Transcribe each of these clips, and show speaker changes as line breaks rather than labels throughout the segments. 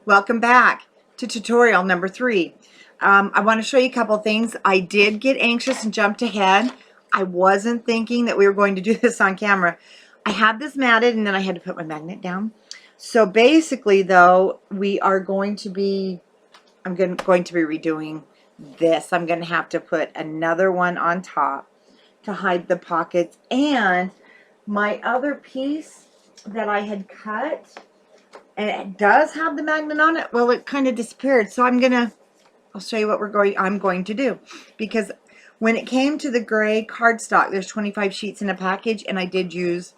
Welcome back to tutorial number 3. I want to show you a couple things. I did get anxious and jumped ahead. I wasn't thinking that we were going to do this on camera. I had this matted and then I had to put my magnet down. So basically though, we are going to be, I'm going to be redoing this. I'm going to have to put another one on top to hide the pockets, and my other piece that I had cut, and it does have the magnet on it, well, it kind of disappeared. So I'll show you what I'm going to do, because when it came to the gray cardstock, there's 25 sheets in a package and I did use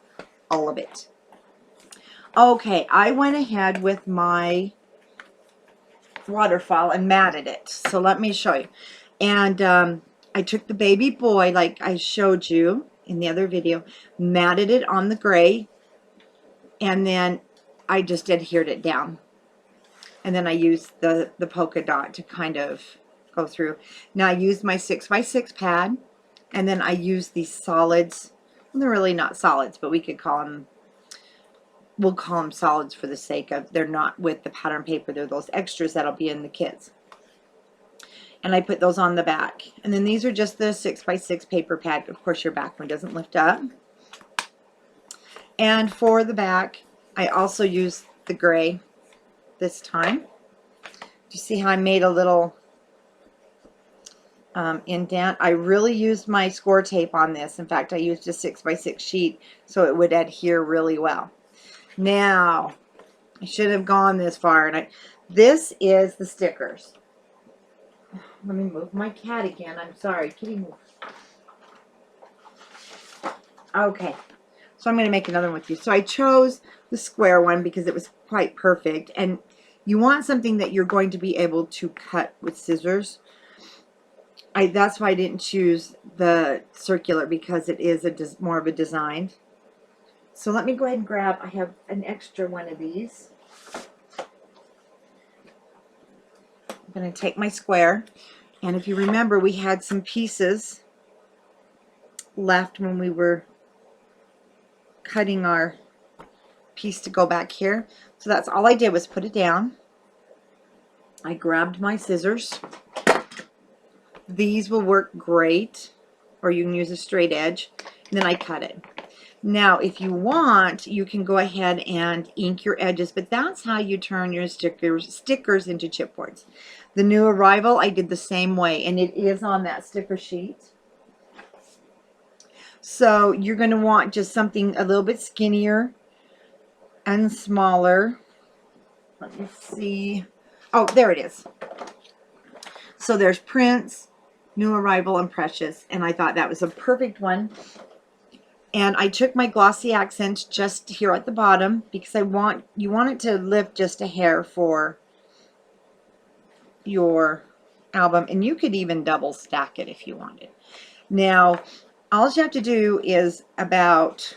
all of it. Okay, I went ahead with my waterfall and matted it. So let me show you. And I took the baby boy, like I showed you in the other video, matted it on the gray, and then I just adhered it down. And then I used the polka dot to kind of go through. Now I used my 6x6 pad, and then I used these solids. Well, they're really not solids, but we could call them, we'll call them solids for the sake of, they're not with the pattern paper. They're those extras that'll be in the kits. And I put those on the back. And then these are just the 6x6 paper pad. Of course, your back one doesn't lift up. And for the back, I also used the gray this time. You see how I made a little indent? I really used my score tape on this. In fact, I used a 6x6 sheet so it would adhere really well. Now, I should have gone this far. And this is the stickers. Let me move my cat again. I'm sorry. Kitty, move. Okay. So I'm going to make another one with you. So I chose the square one because it was quite perfect. And you want something that you're going to be able to cut with scissors. That's why I didn't choose the circular, because it is more of a design. So let me go ahead and grab, I have an extra one of these. I'm going to take my square. And if you remember, we had some pieces left when we were cutting our piece to go back here. So that's all I did was put it down. I grabbed my scissors. These will work great, or you can use a straight edge. And then I cut it. Now, if you want, you can go ahead and ink your edges, but that's how you turn your stickers into chipboards. The new arrival, I did the same way, and it is on that sticker sheet. So you're going to want just something a little bit skinnier and smaller. Let me see. Oh, there it is. So there's Prince, New Arrival, and Precious, and I thought that was a perfect one. And I took my glossy accents just here at the bottom, because you want it to lift just a hair for your album, and you could even double stack it if you wanted. Now, all you have to do is about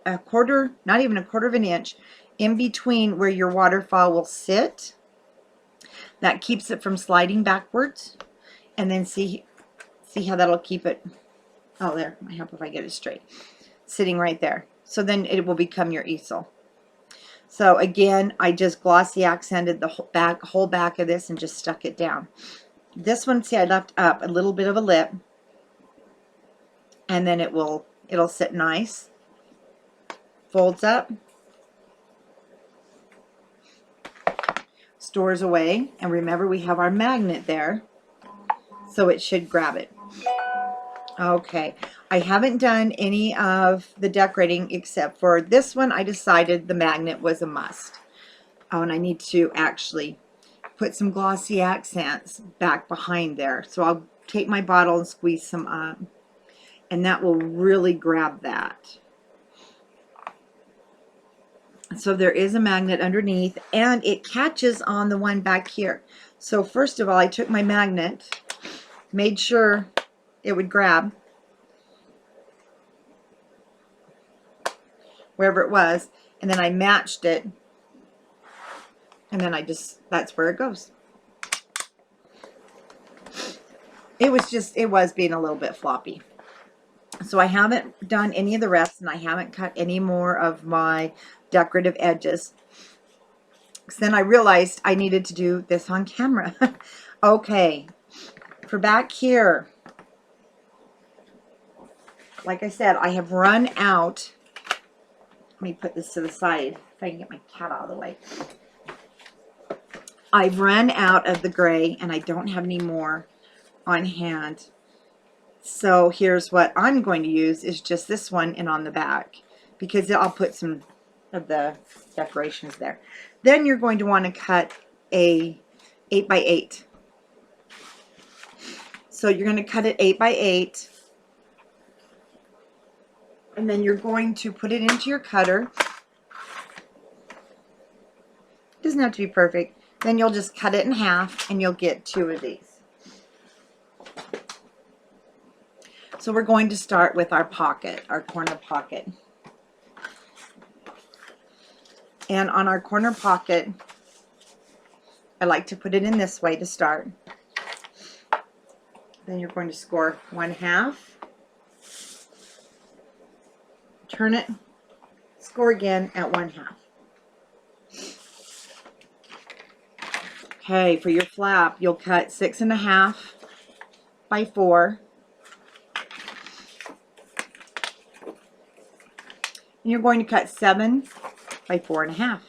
a quarter, not even a quarter of an inch, in between where your waterfall will sit. That keeps it from sliding backwards. And then see how that'll keep it. Oh, there. I hope if I get it straight. Sitting right there. So then it will become your easel. So again, I just glossy accented the whole back of this and just stuck it down. This one, see, I left up a little bit of a lip, and then it'll sit nice. Folds up, stores away, and remember we have our magnet there, so it should grab it. Okay, I haven't done any of the decorating except for this one. I decided the magnet was a must. Oh, and I need to actually put some glossy accents back behind there. So I'll take my bottle and squeeze some up, and that will really grab that. So there is a magnet underneath, and it catches on the one back here. So first of all, I took my magnet, made sure it would grab wherever it was, and then I matched it, and then that's where it goes. It was being a little bit floppy. So I haven't done any of the rest, and I haven't cut any more of my decorative edges. then I realized I needed to do this on camera. Okay, for back here, like I said, I have run out. Let me put this to the side if I can get my cat out of the way. I've run out of the gray and I don't have any more on hand. So here's what I'm going to use is just this one and on the back, because I'll put some of the decorations there. Then you're going to want to cut a 8x8. So you're going to cut it 8x8. And then you're going to put it into your cutter. It doesn't have to be perfect. Then you'll just cut it in half and you'll get 2 of these. So we're going to start with our pocket, our corner pocket. And on our corner pocket, I like to put it in this way to start. Then you're going to score 1/2. Turn it, score again at 1/2. Okay, for your flap, you'll cut 6.5 by 4. And you're going to cut 7 by 4.5.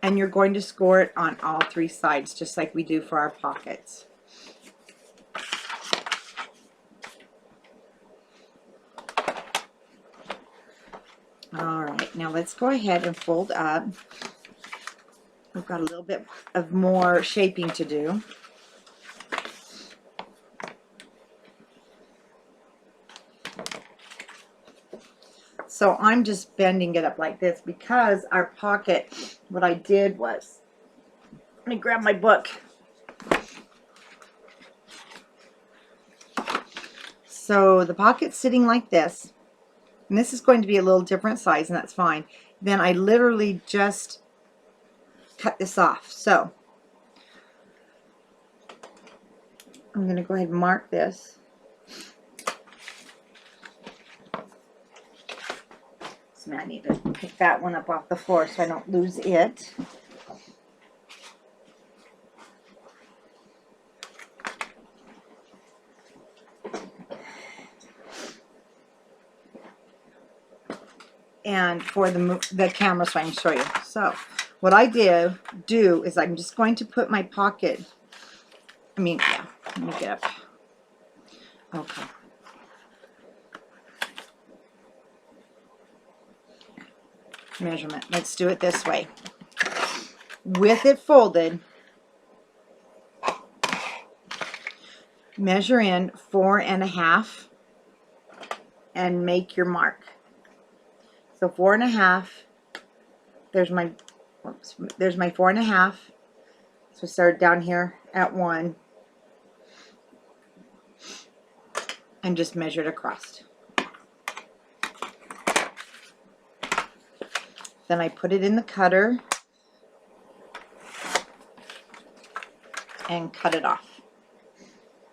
And you're going to score it on all 3 sides, just like we do for our pockets. All right, now let's go ahead and fold up. We've got a little bit of more shaping to do. So I'm just bending it up like this because our pocket, what I did was, let me grab my book. So the pocket's sitting like this, and this is going to be a little different size, and that's fine. Then I literally just cut this off. So I'm going to go ahead and mark this. So now I need to pick that one up off the floor so I don't lose it. And for the camera, so I can show you. So what I do is I'm just going to put my pocket, let me get up. Okay. Measurement. Let's do it this way. With it folded, measure in 4.5 and make your mark. So 4.5. There's my 4.5. So start down here at 1 and just measure it across. Then I put it in the cutter and cut it off.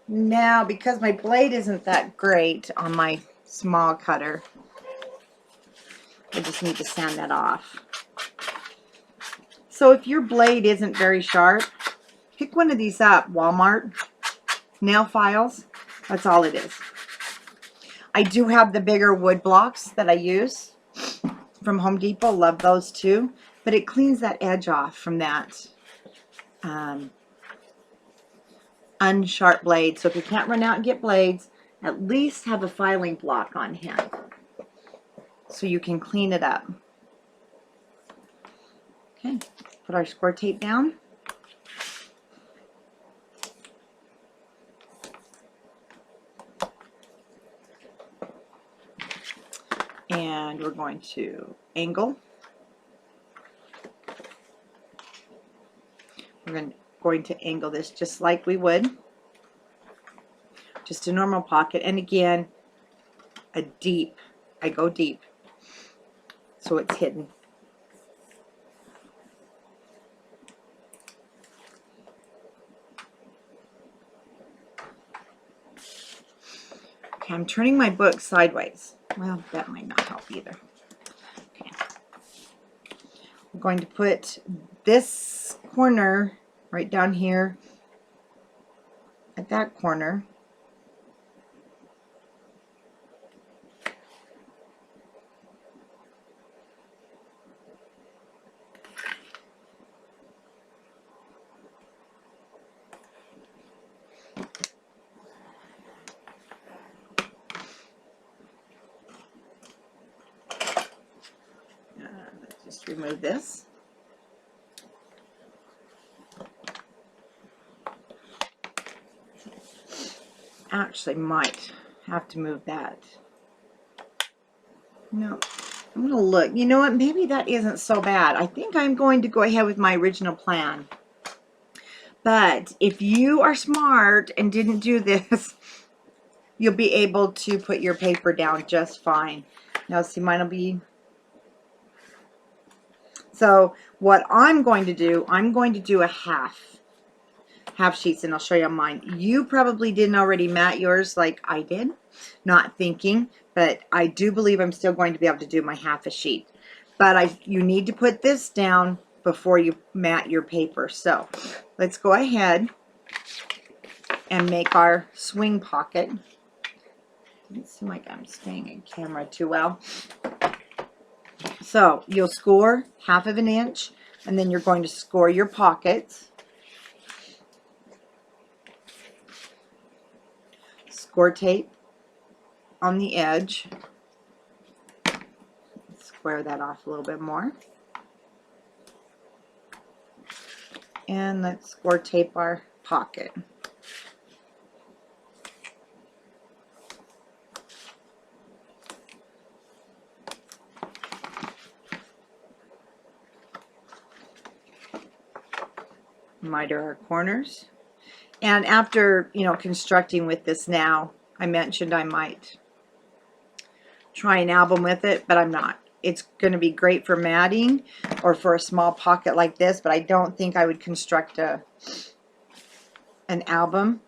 Now, because my blade isn't that great on my small cutter, I just need to sand that off. So if your blade isn't very sharp, pick one of these up, Walmart nail files. That's all it is. I do have the bigger wood blocks that I use from Home Depot. Love those too. But it cleans that edge off from that unsharp blade. So if you can't run out and get blades, at least have a filing block on hand so you can clean it up. Okay, put our score tape down. And we're going to angle. We're going to angle this just like we would. Just a normal pocket. And again, I go deep. So it's hidden. Okay, I'm turning my book sideways. Well, that might not help either. Okay. I'm going to put this corner right down here at that corner. Let's just remove this. Actually might have to move that. No, I'm going to look. You know what? Maybe that isn't so bad. I think I'm going to go ahead with my original plan. But if you are smart and didn't do this, you'll be able to put your paper down just fine. Now, see, mine will be... So what I'm going to do a half sheets, and I'll show you on mine. You probably didn't already mat yours like I did, not thinking, but I do believe I'm still going to be able to do my half a sheet. But you need to put this down before you mat your paper. So let's go ahead and make our swing pocket. Doesn't seem like I'm staying in camera too well. So you'll score 1/2 inch, and then you're going to score your pockets. Score tape on the edge. Square that off a little bit more. And let's score tape our pocket. Miter our corners. And after, constructing with this now, I mentioned I might try an album with it, but I'm not. It's going to be great for matting or for a small pocket like this, but I don't think I would construct an album.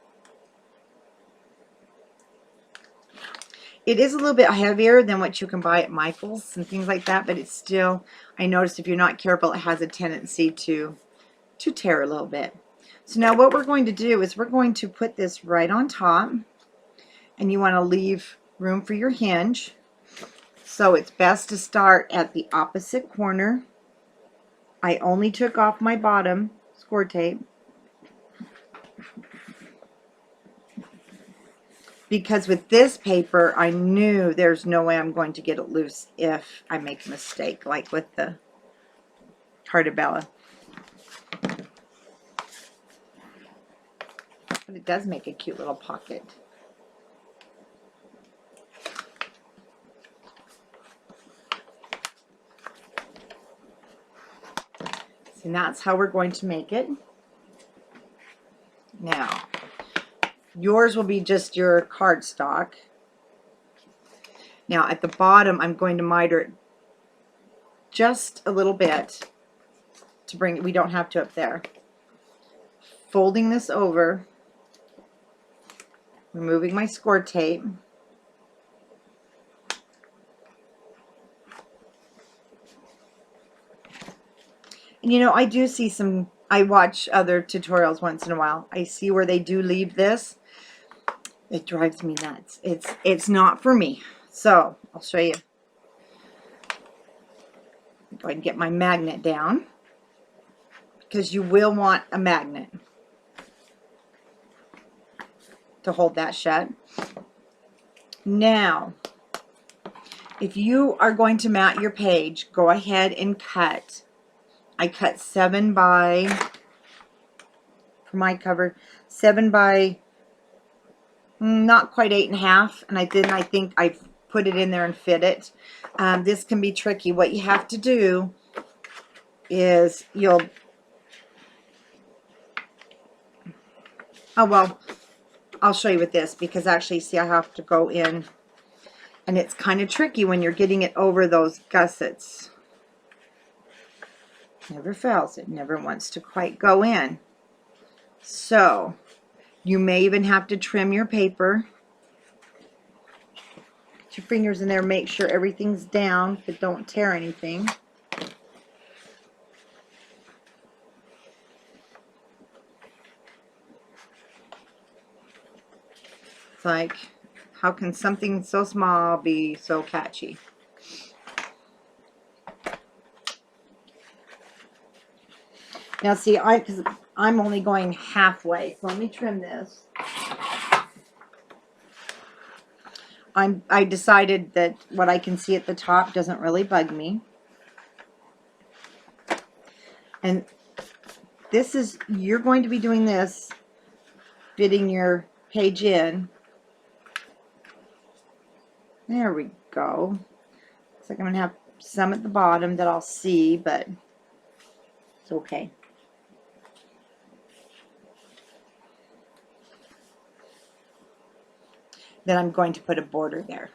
It is a little bit heavier than what you can buy at Michael's and things like that, but it's still, I noticed if you're not careful, it has a tendency to tear a little bit. So now what we're going to do is we're going to put this right on top, and you want to leave room for your hinge. So it's best to start at the opposite corner. I only took off my bottom score tape because with this paper I knew there's no way I'm going to get it loose if I make a mistake, like with the Cartabella. But it does make a cute little pocket. And that's how we're going to make it. Now, yours will be just your cardstock. Now, at the bottom, I'm going to miter it just a little bit to bring, we don't have to up there. Folding this over, removing my score tape. And I do see some, I watch other tutorials once in a while. I see where they do leave this. It drives me nuts. It's not for me. So I'll show you. Go ahead and get my magnet down, because you will want a magnet to hold that shut. Now, if you are going to mat your page, go ahead and cut. I cut 7 by, for my cover, 7 by not quite 8.5, and I think I put it in there and fit it. This can be tricky. What you have to do is oh well, I'll show you with this, because actually, see, I have to go in, and it's kind of tricky when you're getting it over those gussets. Never fails. It never wants to quite go in. So you may even have to trim your paper. Put your fingers in there, make sure everything's down, but don't tear anything. like, how can something so small be so catchy? Now see, because I'm only going halfway, so let me trim this. I decided that what I can see at the top doesn't really bug me. And this is, you're going to be doing this, fitting your page in. There we go. Looks like I'm going to have some at the bottom that I'll see, but it's okay. Then I'm going to put a border there.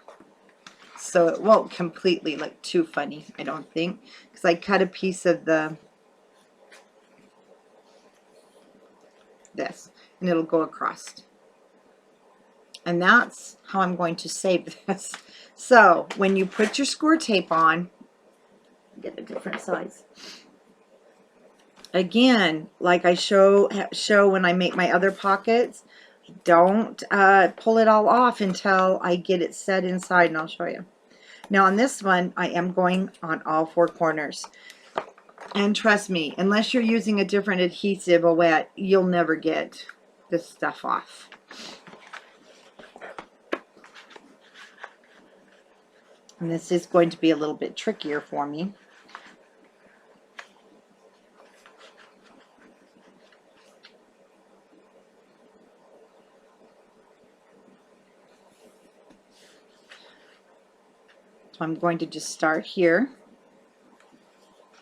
So it won't completely look too funny, I don't think, because I cut a piece of this, and it'll go across. And that's how I'm going to save this. So when you put your score tape on, get a different size. Again, like I show when I make my other pockets, don't pull it all off until I get it set inside, and I'll show you. Now on this one, I am going on all 4 corners. And trust me, unless you're using a different adhesive or wet, you'll never get this stuff off. And this is going to be a little bit trickier for me. So I'm going to just start here.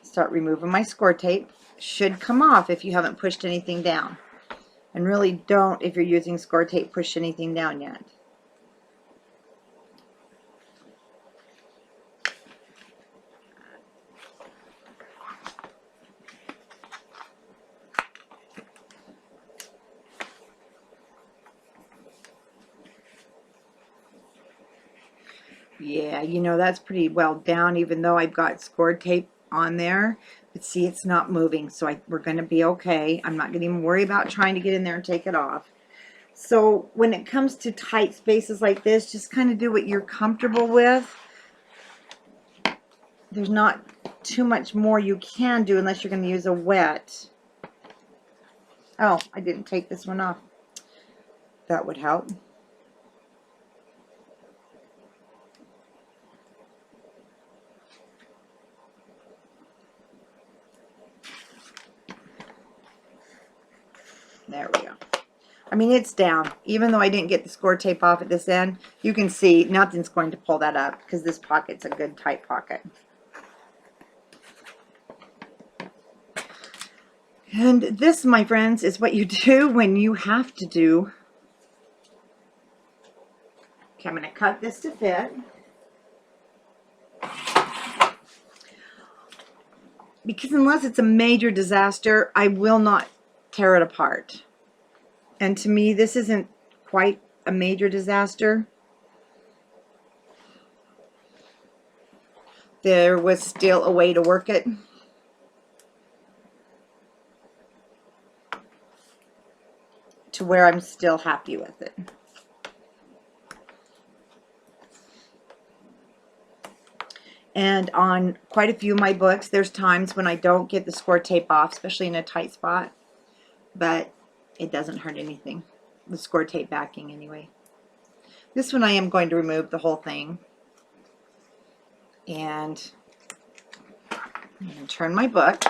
Start removing my score tape. Should come off if you haven't pushed anything down. And really don't, if you're using score tape, push anything down yet. Yeah, you know, that's pretty well down, even though I've got score tape on there. But see, it's not moving, so we're going to be okay. I'm not going to even worry about trying to get in there and take it off. So when it comes to tight spaces like this, just kind of do what you're comfortable with. There's not too much more you can do unless you're going to use a wet. Oh, I didn't take this one off. That would help. There we go. I mean, it's down. Even though I didn't get the score tape off at this end, you can see nothing's going to pull that up because this pocket's a good tight pocket. And this, my friends, is what you do when you have to do. Okay, I'm going to cut this to fit. Because unless it's a major disaster, I will not tear it apart. And to me, this isn't quite a major disaster. There was still a way to work it. To where I'm still happy with it. And on quite a few of my books, there's times when I don't get the score tape off, especially in a tight spot. But it doesn't hurt anything. The score tape backing anyway. This one I am going to remove the whole thing. And I'm going to turn my book.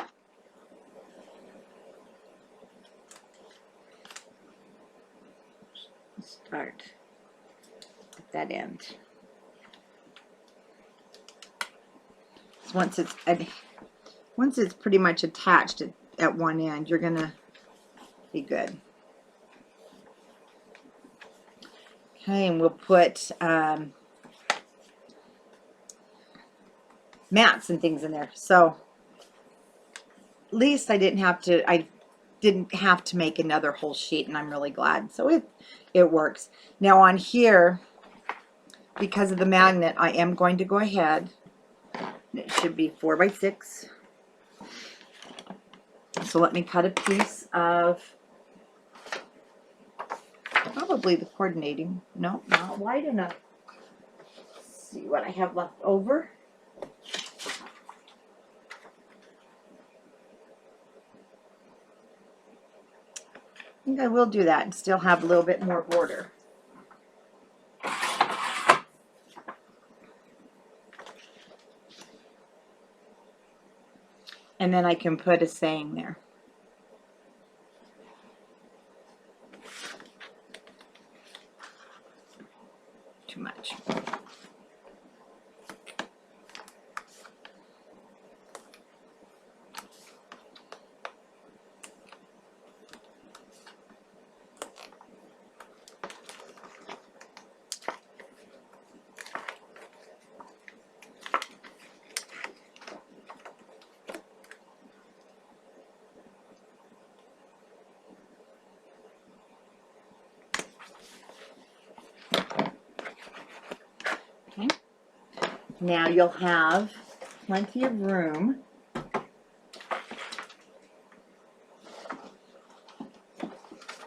Start at that end. So once it's pretty much attached at one end, you're going to be good. Okay, and we'll put mats and things in there. So at least I didn't have to make another whole sheet, and I'm really glad. So it works. Now on here, because of the magnet, I am going to go ahead. It should be 4 by 6. So let me cut a piece of, oh, probably the coordinating. No, not wide enough. Let's see what I have left over. I think I will do that and still have a little bit more border. And then I can put a saying there. Too much. Okay. Now you'll have plenty of room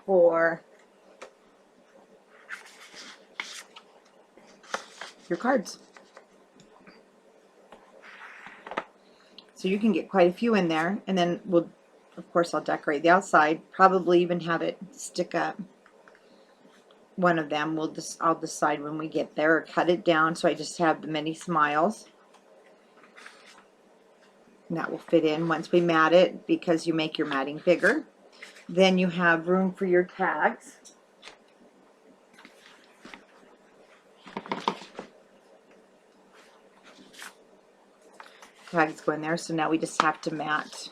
for your cards. So you can get quite a few in there, and then we'll, of course, I'll decorate the outside, probably even have it stick up. One of them, I'll decide when we get there, or cut it down so I just have the many smiles. And that will fit in once we mat it, because you make your matting bigger. Then you have room for your tags. Tags go in there, so now we just have to mat.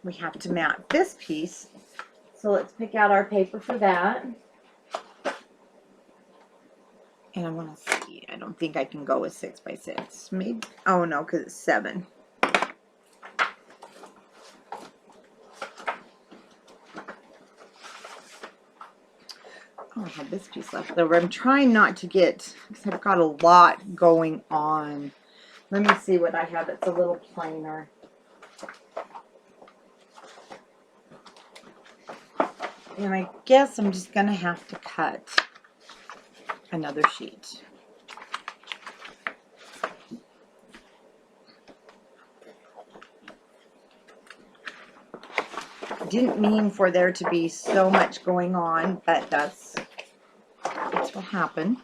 We have to mat this piece. So let's pick out our paper for that. And I want to see, I don't think I can go with 6 by 6. Maybe, oh no, because it's 7. Oh, I have this piece left over. I'm trying not to get, because I've got a lot going on. Let me see what I have that's a little plainer. And I guess I'm just going to have to cut another sheet. Didn't mean for there to be so much going on, but that's what happened.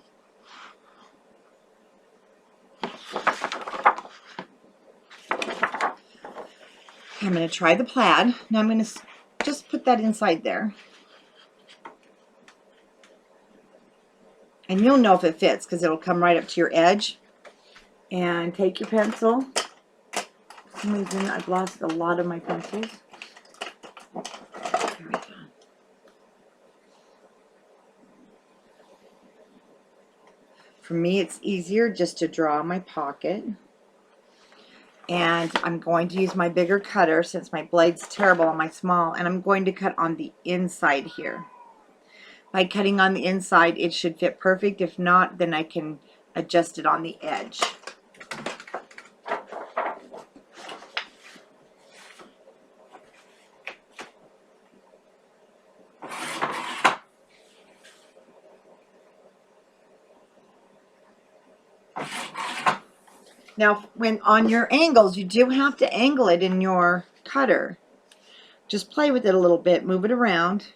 I'm going to try the plaid. Now I'm going to just put that inside there. And you'll know if it fits because it'll come right up to your edge. And take your pencil. For some reason I've lost a lot of my pencils. There we go. For me, it's easier just to draw my pocket. And I'm going to use my bigger cutter since my blade's terrible on my small. And I'm going to cut on the inside here. By cutting on the inside, it should fit perfect. If not, then I can adjust it on the edge. Now, when on your angles, you do have to angle it in your cutter. Just play with it a little bit, move it around.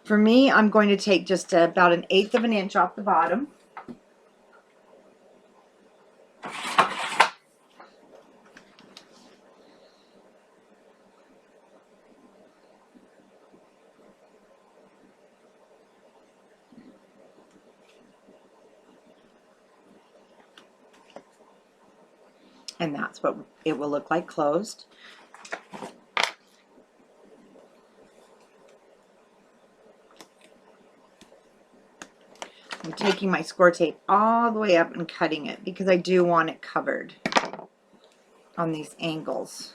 For me, I'm going to take just about 1/8 of an inch off the bottom. And that's what it will look like closed. I'm taking my score tape all the way up and cutting it because I do want it covered on these angles.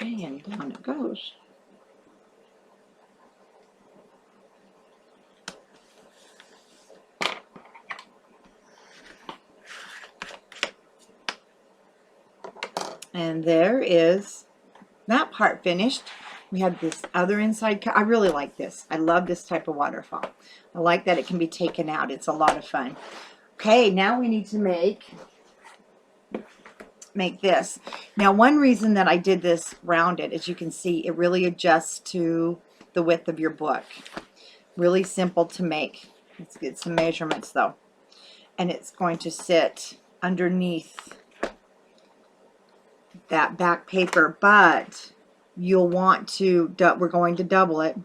Okay, and down it goes. And there is that part finished. We have this other inside. I really like this. I love this type of waterfall. I like that it can be taken out. It's a lot of fun. Okay, now we need to make this. Now, one reason that I did this rounded, as you can see, it really adjusts to the width of your book. Really simple to make. Let's get some measurements though. And it's going to sit underneath that back paper, but you'll want to, we're going to double it.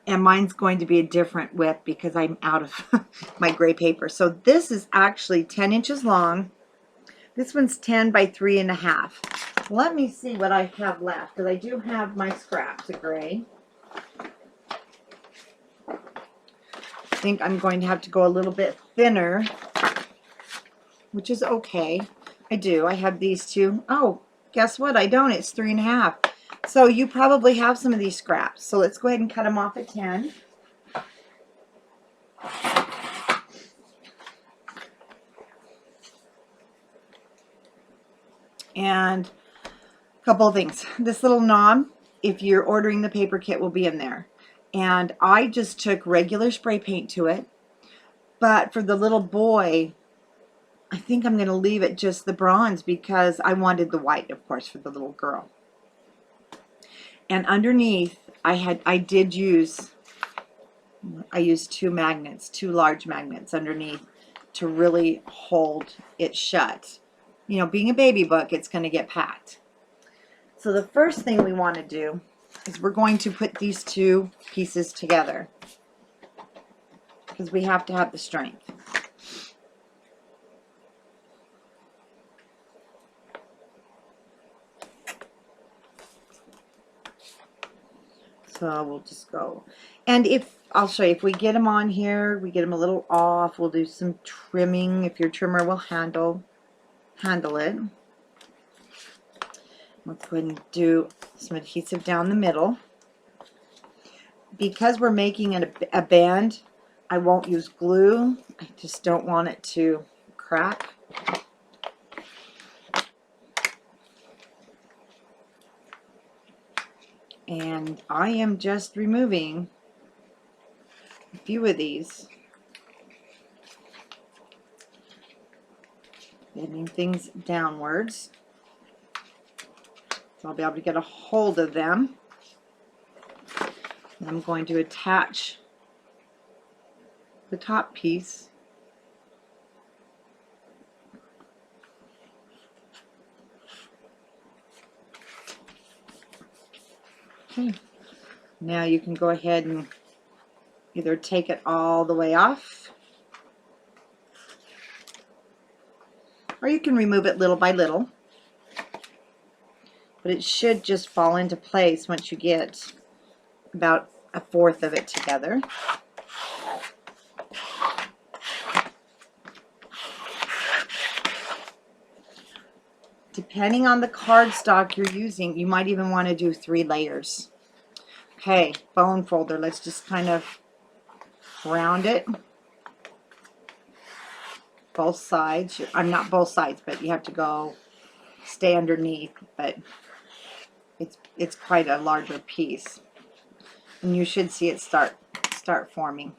And mine's going to be a different width because I'm out of my gray paper. So this is actually 10 inches long. This one's 10 by 3.5. Let me see what I have left, because I do have my scraps of gray. I think I'm going to have to go a little bit thinner, which is okay. I do. I have these two. Oh, guess what? I don't. It's 3.5. So you probably have some of these scraps. So let's go ahead and cut them off at 10. And a couple of things. This little knob, if you're ordering the paper kit, will be in there. And I just took regular spray paint to it. But for the little boy, I think I'm going to leave it just the bronze because I wanted the white, of course, for the little girl. And underneath, I used two magnets, two large magnets underneath to really hold it shut. You know, being a baby book, it's going to get packed. So the first thing we want to do is we're going to put these two pieces together because we have to have the strength. So we'll just go. And I'll show you, if we get them on here, we get them a little off, we'll do some trimming if your trimmer will handle it. Let's go ahead and do some adhesive down the middle. Because we're making a band, I won't use glue. I just don't want it to crack. And I am just removing a few of these, bending things downwards, so I'll be able to get a hold of them. And I'm going to attach the top piece. Okay. Now you can go ahead and either take it all the way off, or you can remove it little by little. But it should just fall into place once you get about 1/4 of it together. Depending on the cardstock you're using, you might even want to do 3 layers. Okay, bone folder. Let's just kind of round it. Both sides. I'm not both sides, but you have to stay underneath. But it's quite a larger piece, and you should see it start forming.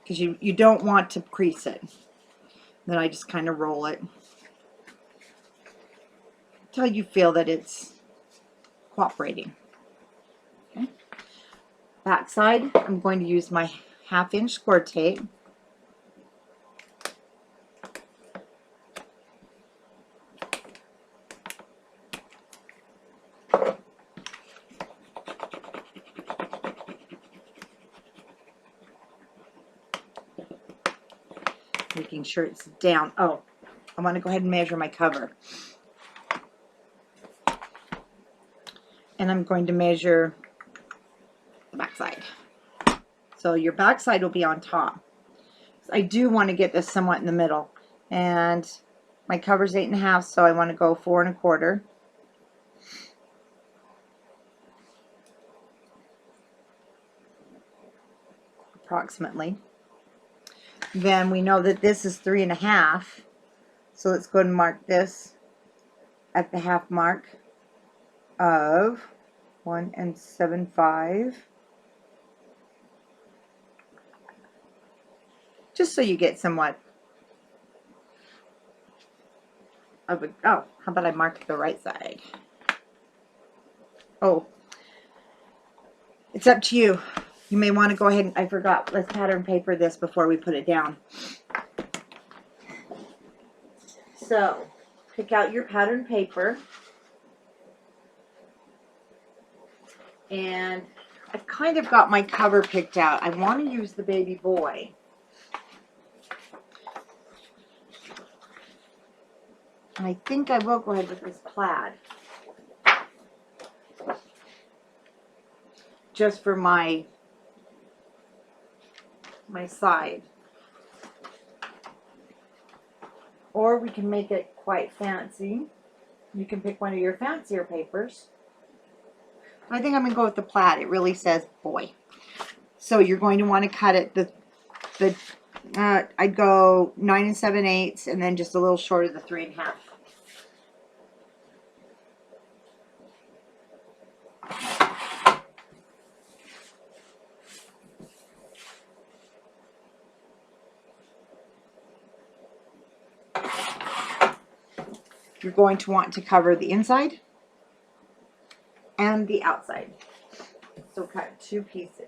Because you don't want to crease it. Then I just kind of roll it until you feel that it's cooperating. Okay. Back side, I'm going to use my 1/2-inch score tape. Making sure it's down. Oh, I want to go ahead and measure my cover. And I'm going to measure the back side. So your back side will be on top. I do want to get this somewhat in the middle. And My cover's 8.5, so I want to go 4 1/4. Approximately. Then we know that this is 3.5, so let's go and mark this at the half mark of 1 7/5. Just so you get somewhat of a, oh, how about I mark the right side? Oh, it's up to you. You may want to go ahead and, I forgot, let's pattern paper this before we put it down. So, pick out your pattern paper. And I've kind of got my cover picked out. I want to use the baby boy. And I think I will go ahead with this plaid. Just for my side. Or we can make it quite fancy. You can pick one of your fancier papers. I think I'm going to go with the plaid. It really says boy. So you're going to want to cut it I'd go 9 7/8 and then just a little short of the 3.5. You're going to want to cover the inside and the outside. So cut 2 pieces.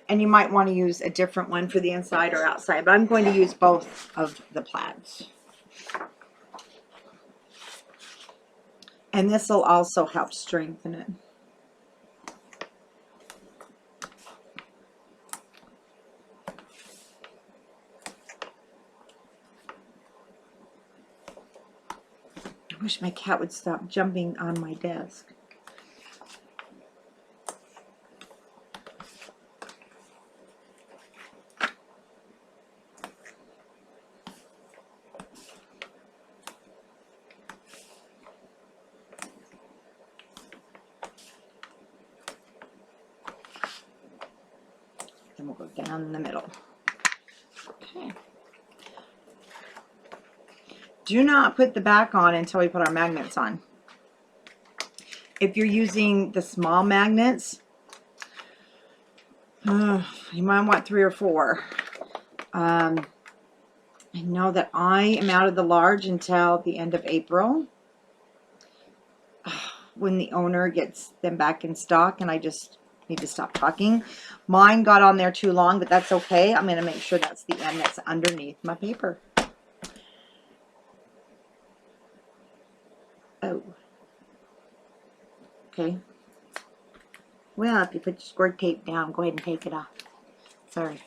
And you might want to use a different one for the inside or outside, but I'm going to use both of the plaids. And this will also help strengthen it. I wish my cat would stop jumping on my desk. Then we'll go down in the middle. Okay. Do not put the back on until we put our magnets on. If you're using the small magnets, you might want 3 or 4. I know that I am out of the large until the end of April, when the owner gets them back in stock, and I just need to stop talking. Mine got on there too long, but that's okay. I'm going to make sure that's the end that's underneath my paper. Oh. Okay. Well, if you put your squirt tape down, go ahead and take it off. Sorry.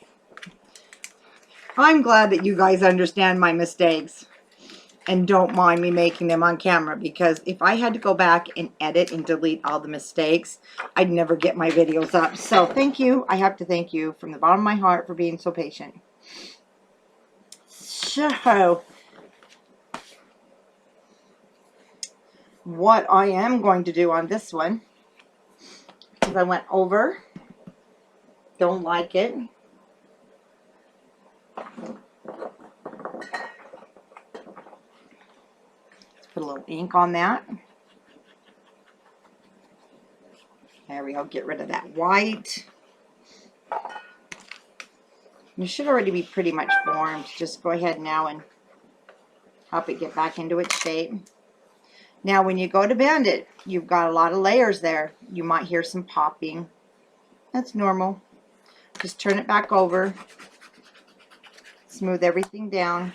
I'm glad that you guys understand my mistakes and don't mind me making them on camera, because if I had to go back and edit and delete all the mistakes, I'd never get my videos up. So thank you. I have to thank you from the bottom of my heart for being so patient. So what I am going to do on this one, because I went over, don't like it. Put a little ink on that. There we go. Get rid of that white. You should already be pretty much formed. Just go ahead now and help it get back into its shape. Now when you go to bend it, you've got a lot of layers there. You might hear some popping. That's normal. Just turn it back over. Smooth everything down.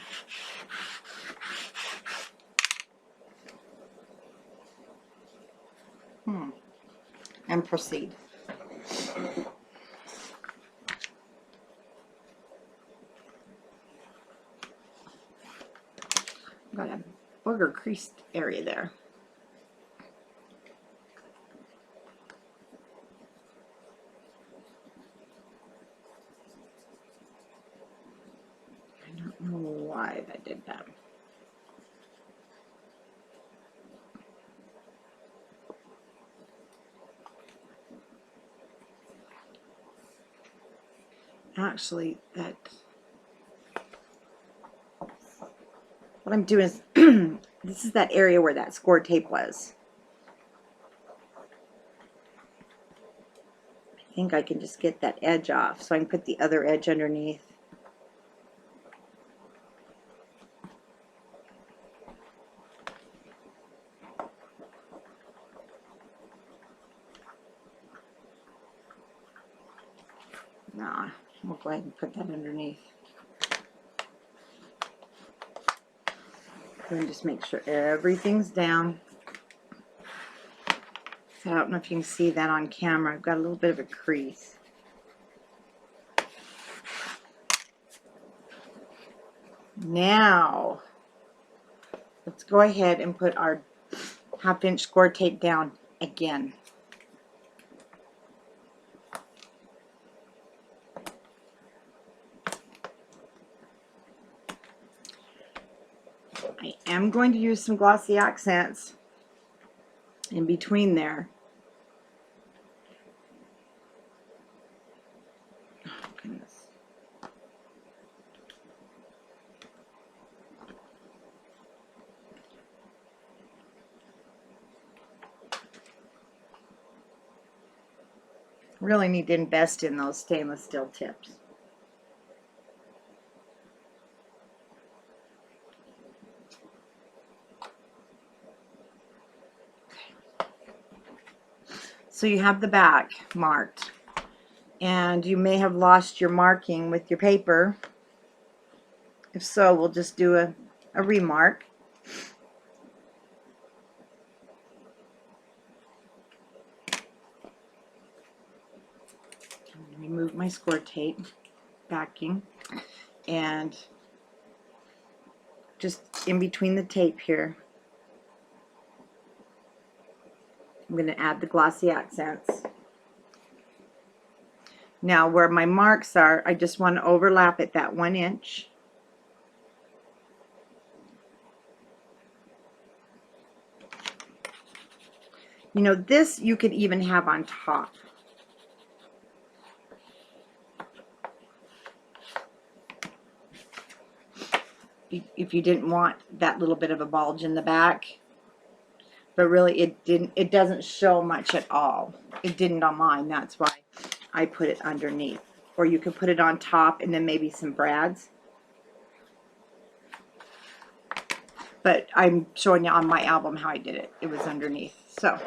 And proceed. I'm going to booger creased area there. I don't know why that did that. Actually, what I'm doing is this is that area where that score tape was. I think I can just get that edge off so I can put the other edge underneath. Nah, we'll go ahead and put that underneath. And just make sure everything's down. So I don't know if you can see that on camera. I've got a little bit of a crease. Now, let's go ahead and put our 1/2 inch score tape down again. I am going to use some glossy accents in between there. Oh, goodness. Really need to invest in those stainless steel tips. So you have the back marked, and you may have lost your marking with your paper. If so, we'll just do a remark. Remove my score tape backing, and just in between the tape here, I'm going to add the glossy accents. Now where my marks are, I just want to overlap it that 1 inch. You know, this you could even have on top. If you didn't want that little bit of a bulge in the back. But really it doesn't show much at all. It didn't on mine, that's why I put it underneath. Or you could put it on top and then maybe some brads. But I'm showing you on my album how I did it. It was underneath. So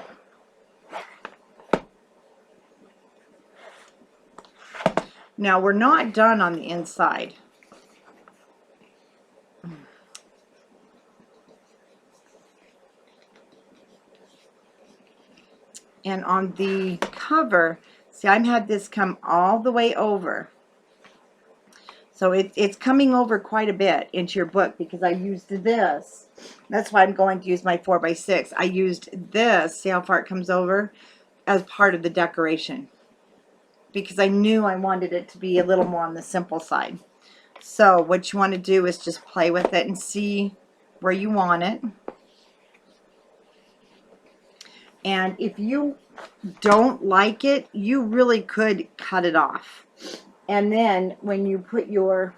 now we're not done on the inside. And on the cover, see, I've had this come all the way over. So it's coming over quite a bit into your book because I used this. That's why I'm going to use my 4x6. I used this, see how far it comes over, as part of the decoration. Because I knew I wanted it to be a little more on the simple side. So what you want to do is just play with it and see where you want it. And if you don't like it, you really could cut it off. And then when you put when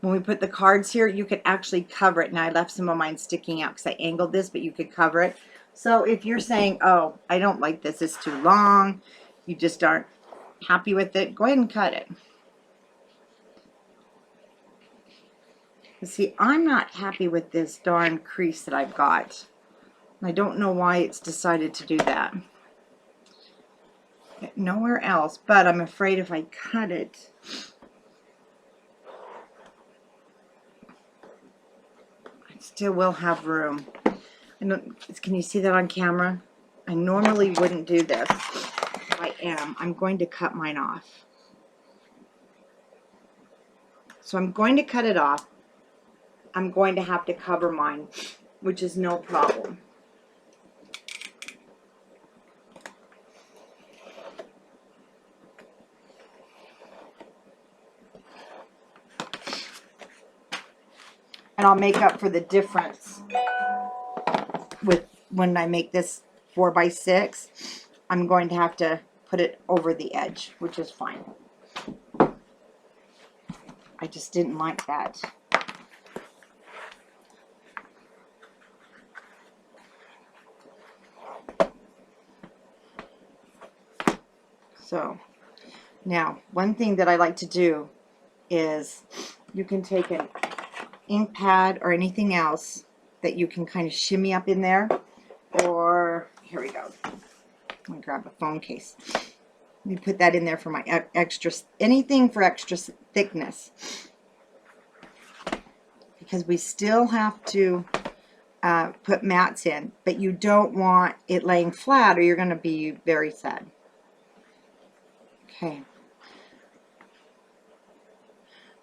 we put the cards here, you could actually cover it. Now I left some of mine sticking out because I angled this, but you could cover it. So if you're saying, oh, I don't like this, it's too long, you just aren't happy with it, go ahead and cut it. See, I'm not happy with this darn crease that I've got. I don't know why it's decided to do that. Nowhere else, but I'm afraid if I cut it, I still will have room. Can you see that on camera? I normally wouldn't do this. I am. I'm going to cut mine off. So I'm going to cut it off. I'm going to have to cover mine, which is no problem. And I'll make up for the difference with when I make this 4x6. I'm going to have to put it over the edge, which is fine. I just didn't like that. So now, one thing that I like to do is you can take an ink pad or anything else that you can kind of shimmy up in there, or here we go. I'm gonna grab a phone case. Let me put that in there for my extra, anything for extra thickness, because we still have to put mats in, but you don't want it laying flat or you're going to be very sad. Okay.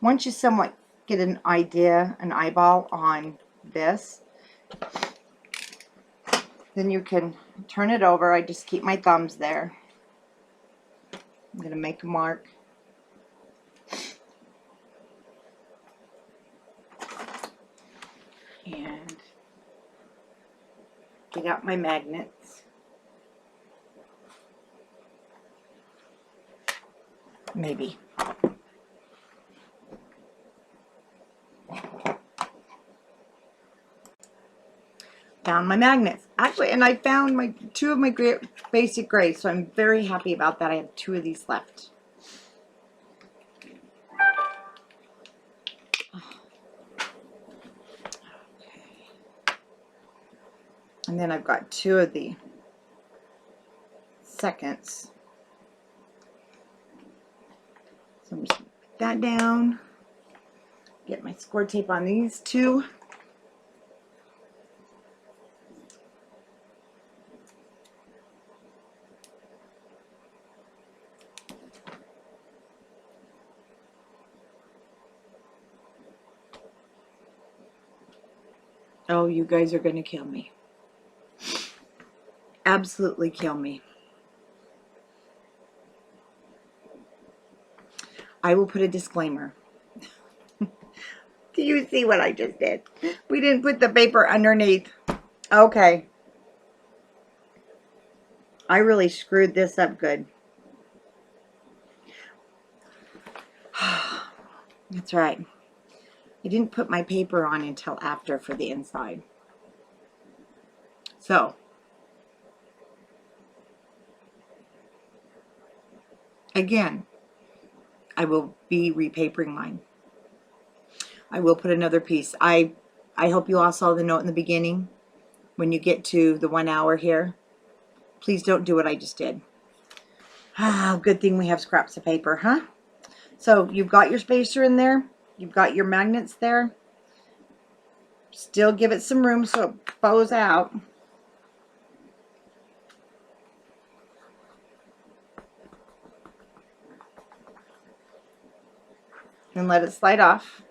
Once you somewhat get an idea, an eyeball on this, then you can turn it over. I just keep my thumbs there. I'm going to make a mark. And get out my magnets. Maybe. Found my magnets. Actually, and I found my two of my basic grays, so I'm very happy about that. I have 2 of these left. And then I've got 2 of the seconds. So I'm just going to put that down. Get my score tape on these 2. Oh, you guys are going to kill me. Absolutely kill me. I will put a disclaimer. Do you see what I just did? We didn't put the paper underneath. Okay. I really screwed this up good. That's right. I didn't put my paper on until after for the inside. So, again, I will be repapering mine. I will put another piece. I hope you all saw the note in the beginning. When you get to the 1 hour here, please don't do what I just did. Ah, good thing we have scraps of paper, huh? So you've got your spacer in there. You've got your magnets there. Still give it some room so it bows out. And let it slide off.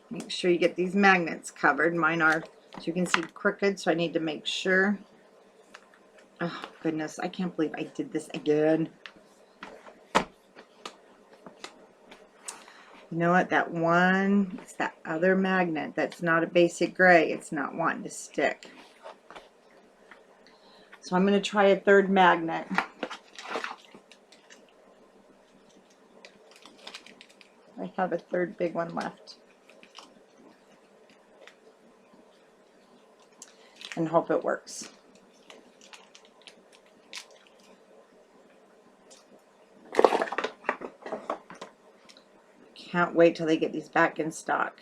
Make sure you get these magnets covered. Mine are, as you can see, crooked, so I need to make sure. Oh, goodness, I can't believe I did this again. You know what, that one, it's that other magnet that's not a basic gray. It's not wanting to stick. So I'm going to try a 3rd magnet. I have a 3rd big one left. And hope it works. Can't wait till they get these back in stock.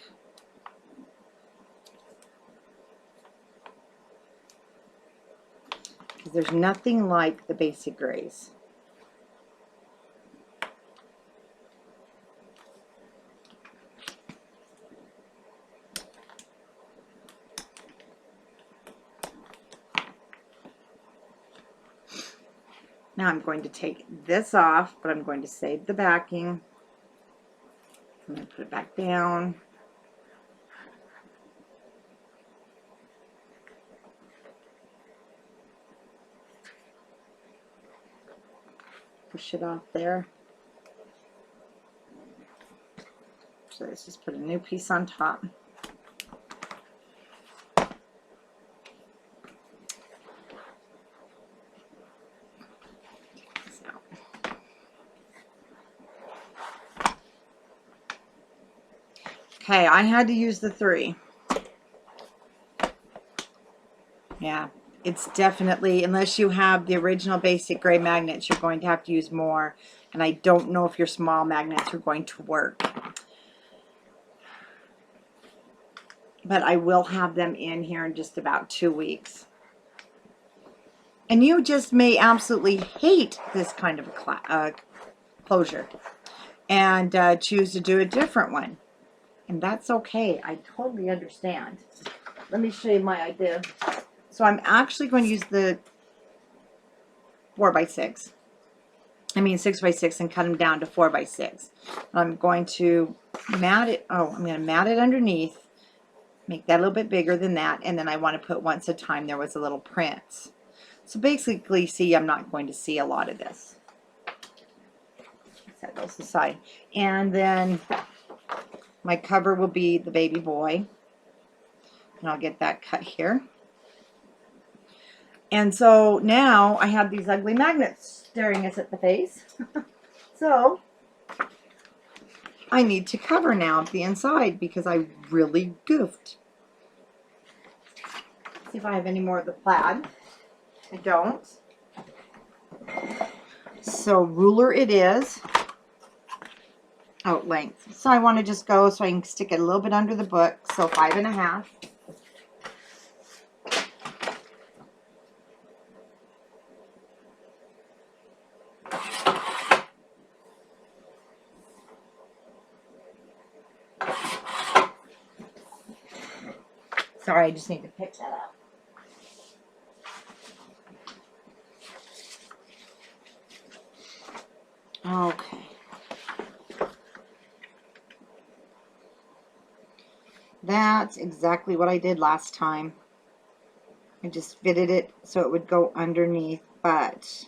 Because there's nothing like the basic grays. Now I'm going to take this off, but I'm going to save the backing. I'm going to put it back down. Push it off there. So let's just put a new piece on top. Okay, I had to use the 3. Yeah, it's definitely, unless you have the original basic gray magnets, you're going to have to use more. And I don't know if your small magnets are going to work. But I will have them in here in just about 2 weeks. And you just may absolutely hate this kind of closure and choose to do a different one. And that's okay. I totally understand. Let me show you my idea. So I'm actually going to use the 4x6. I mean 6x6 and cut them down to 4x6. I'm going to mat it. Oh, I'm going to mat it underneath. Make that a little bit bigger than that. And then I want to put once a time there was a little print. So basically, see, I'm not going to see a lot of this. Set those aside. And then my cover will be the baby boy. And I'll get that cut here. And so now I have these ugly magnets staring us at the face. So I need to cover now the inside because I really goofed. See if I have any more of the plaid. I don't. So ruler it is. Out length. So I want to just go so I can stick it a little bit under the book. So 5.5. Sorry, I just need to pick that up. Okay. That's exactly what I did last time. I just fitted it so it would go underneath, but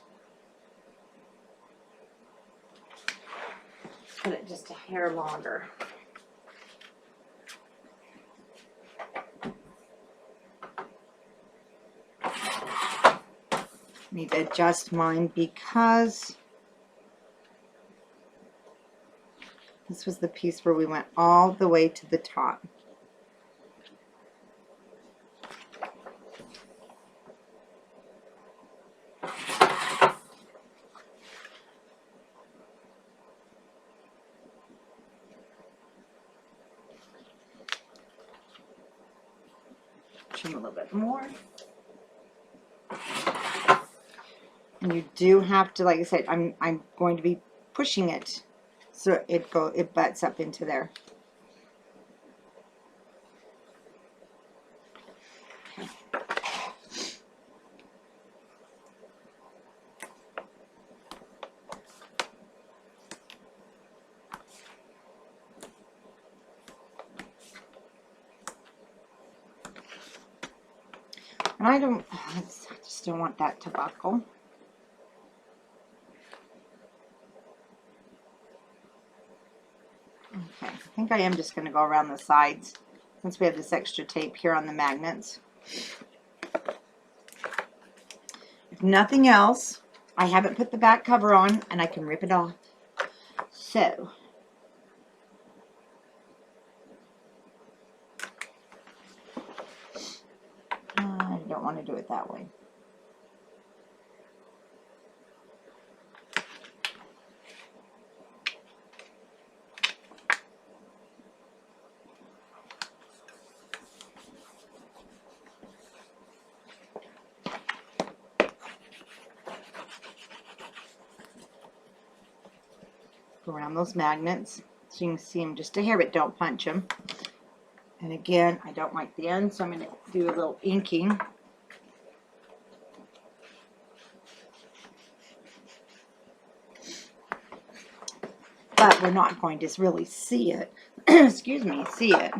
put it just a hair longer. Need to adjust mine because this was the piece where we went all the way to the top. Trim a little bit more. And you do have to, like I said, I'm going to be pushing it so it butts up into there. Okay. And I just don't want that to buckle. Okay, I think I am just going to go around the sides since we have this extra tape here on the magnets. If nothing else, I haven't put the back cover on and I can rip it off. So, I don't want to do it that way. Go around those magnets so you can see them just a hair, but don't punch them. And again, I don't like the end, so I'm going to do a little inking. but we're not going to really see it. Excuse me, see it.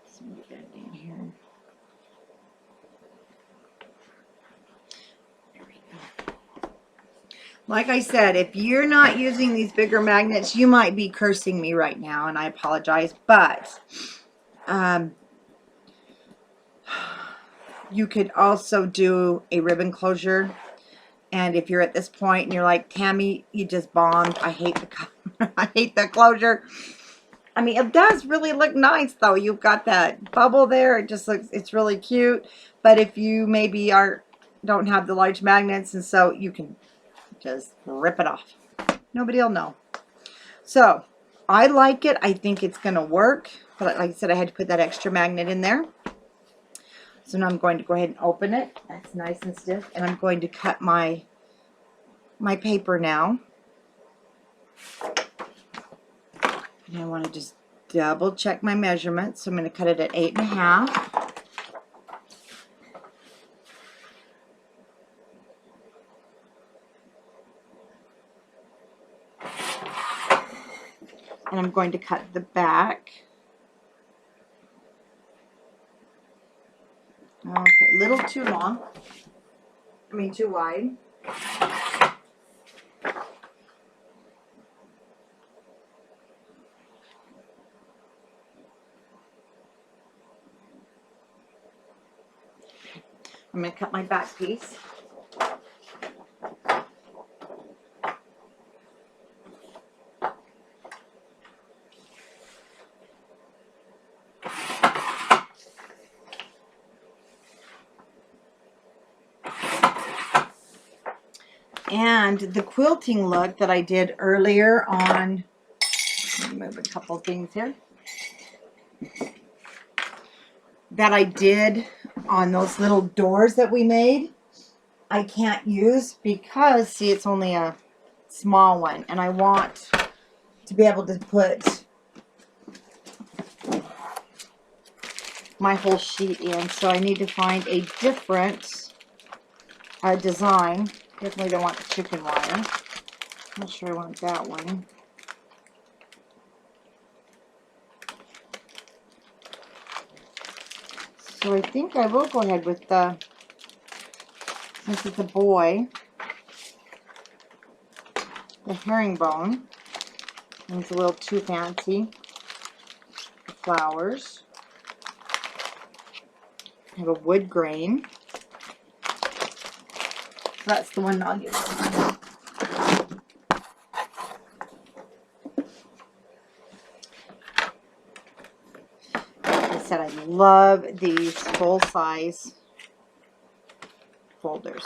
Let's move that in here. There we go. Like I said, if you're not using these bigger magnets, you might be cursing me right now, and I apologize, but you could also do a ribbon closure. And if you're at this point and you're like, Tammy, you just bombed. I hate the I hate the closure. I mean, it does really look nice though. You've got that bubble there. It just looks, it's really cute. But if you maybe don't have the large magnets, and so you can just rip it off. Nobody will know. So I like it. I think it's going to work. But like I said, I had to put that extra magnet in there. So now I'm going to go ahead and open it. That's nice and stiff. And I'm going to cut my paper now. And I want to just double check my measurements. So I'm going to cut it at 8.5. And I'm going to cut the back. Okay, a little too long. I mean, too wide. I'm going to cut my back piece. And the quilting look that I did earlier on, let me move a couple things here, that I did on those little doors that we made, I can't use because, see, it's only a small one, and I want to be able to put my whole sheet in, so I need to find a different design. Definitely don't want the chicken wire. I'm not sure I want that one. So I think I will go ahead with the, since it's a boy, the herringbone. And it's a little too fancy. The flowers. I have a wood grain. So that's the one I'll use. Like I said, I love these full-size folders.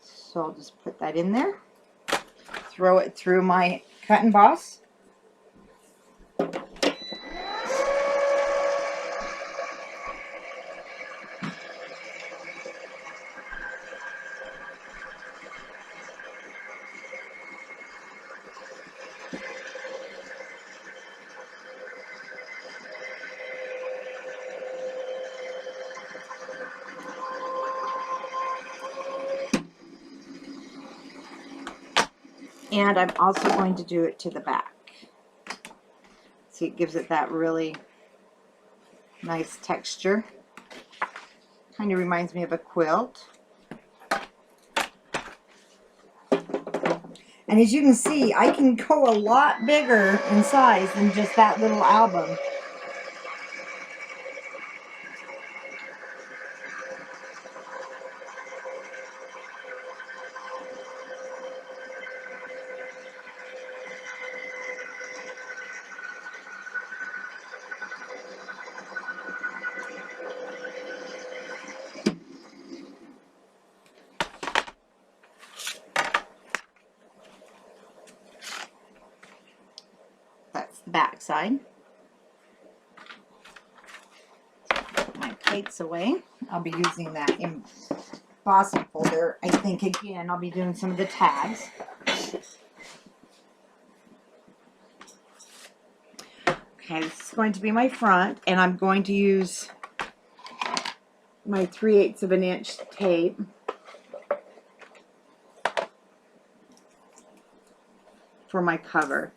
So I'll just put that in there. Throw it through my cut and emboss. And I'm also going to do it to the back. See, it gives it that really nice texture. Kind of reminds me of a quilt. And as you can see, I can go a lot bigger in size than just that little album. That's the back side. Put my plates away. I'll be using that embossing folder. I think again I'll be doing some of the tags. Okay, this is going to be my front, and I'm going to use my 3/8 of an inch tape. For my cover.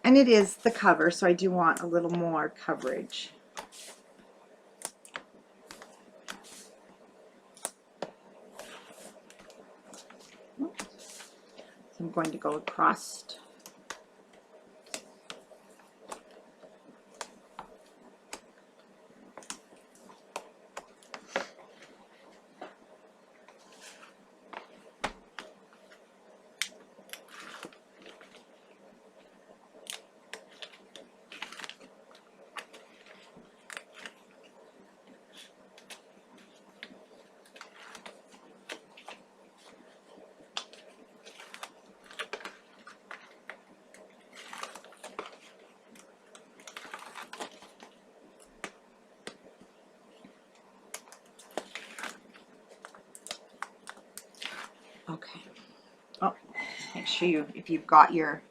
And it is the cover, so I do want a little more coverage. So I'm going to go across. Okay. Oh, make sure if you've got your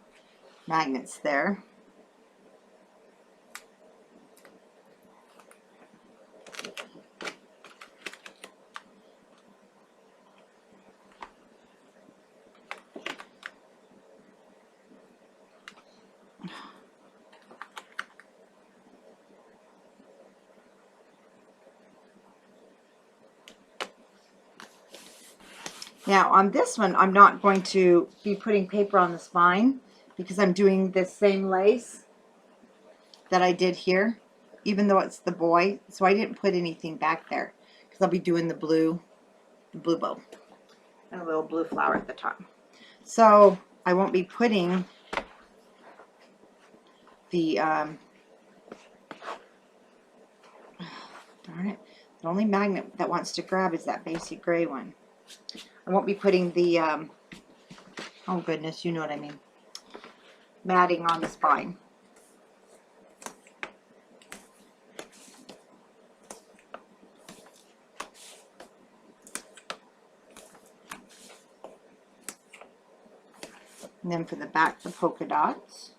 magnets there. Now on this one, I'm not going to be putting paper on the spine because I'm doing this same lace that I did here, even though it's the boy. So I didn't put anything back there because I'll be doing the blue bow and a little blue flower at the top. So I won't be putting the, darn it, the only magnet that wants to grab is that basic gray one. I won't be putting the, oh goodness, you know what I mean, matting on the spine. And then for the back, the polka dots.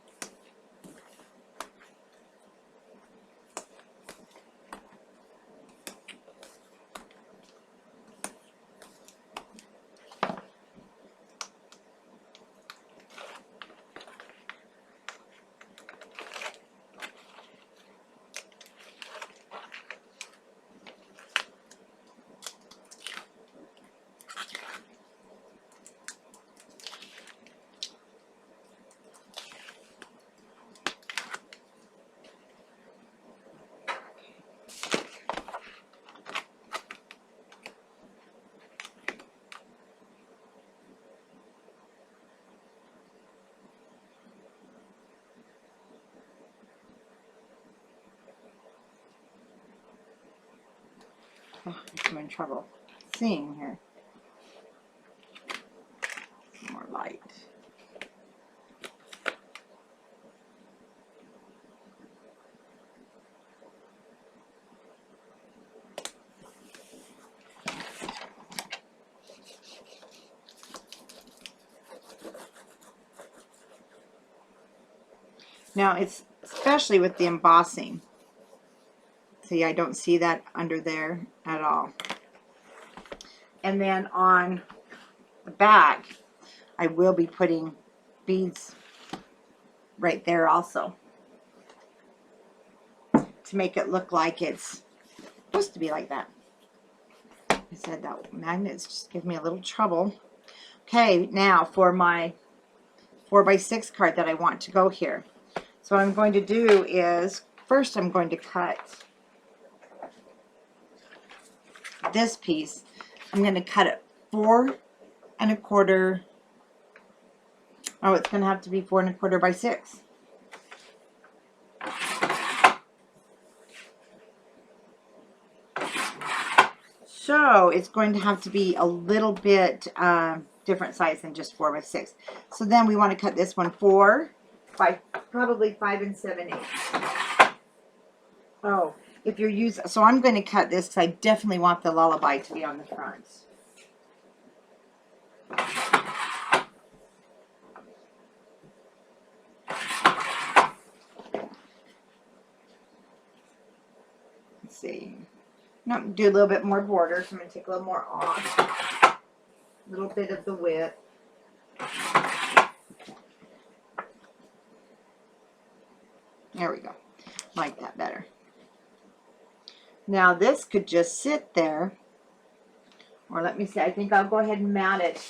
Oh, I'm in trouble seeing here. More light. Now it's especially with the embossing. See, I don't see that under there at all. And then on the back, I will be putting beads right there also to make it look like it's supposed to be like that. I said that magnets just give me a little trouble. Okay, now for my 4x6 card that I want to go here. So what I'm going to do is, first I'm going to cut this piece. I'm going to cut it 4 1/4. Oh, it's going to have to be 4 1/4 by 6. So it's going to have to be a little bit different size than just 4 by 6. So then we want to cut this one 4 by probably 5 7/8. Oh, if you're using, so I'm going to cut this because I definitely want the lullaby to be on the front. see. No, do a little bit more border, so I'm going to take a little more off. A little bit of the width. There we go. Like that better. Now this could just sit there. Or let me see, I think I'll go ahead and mat it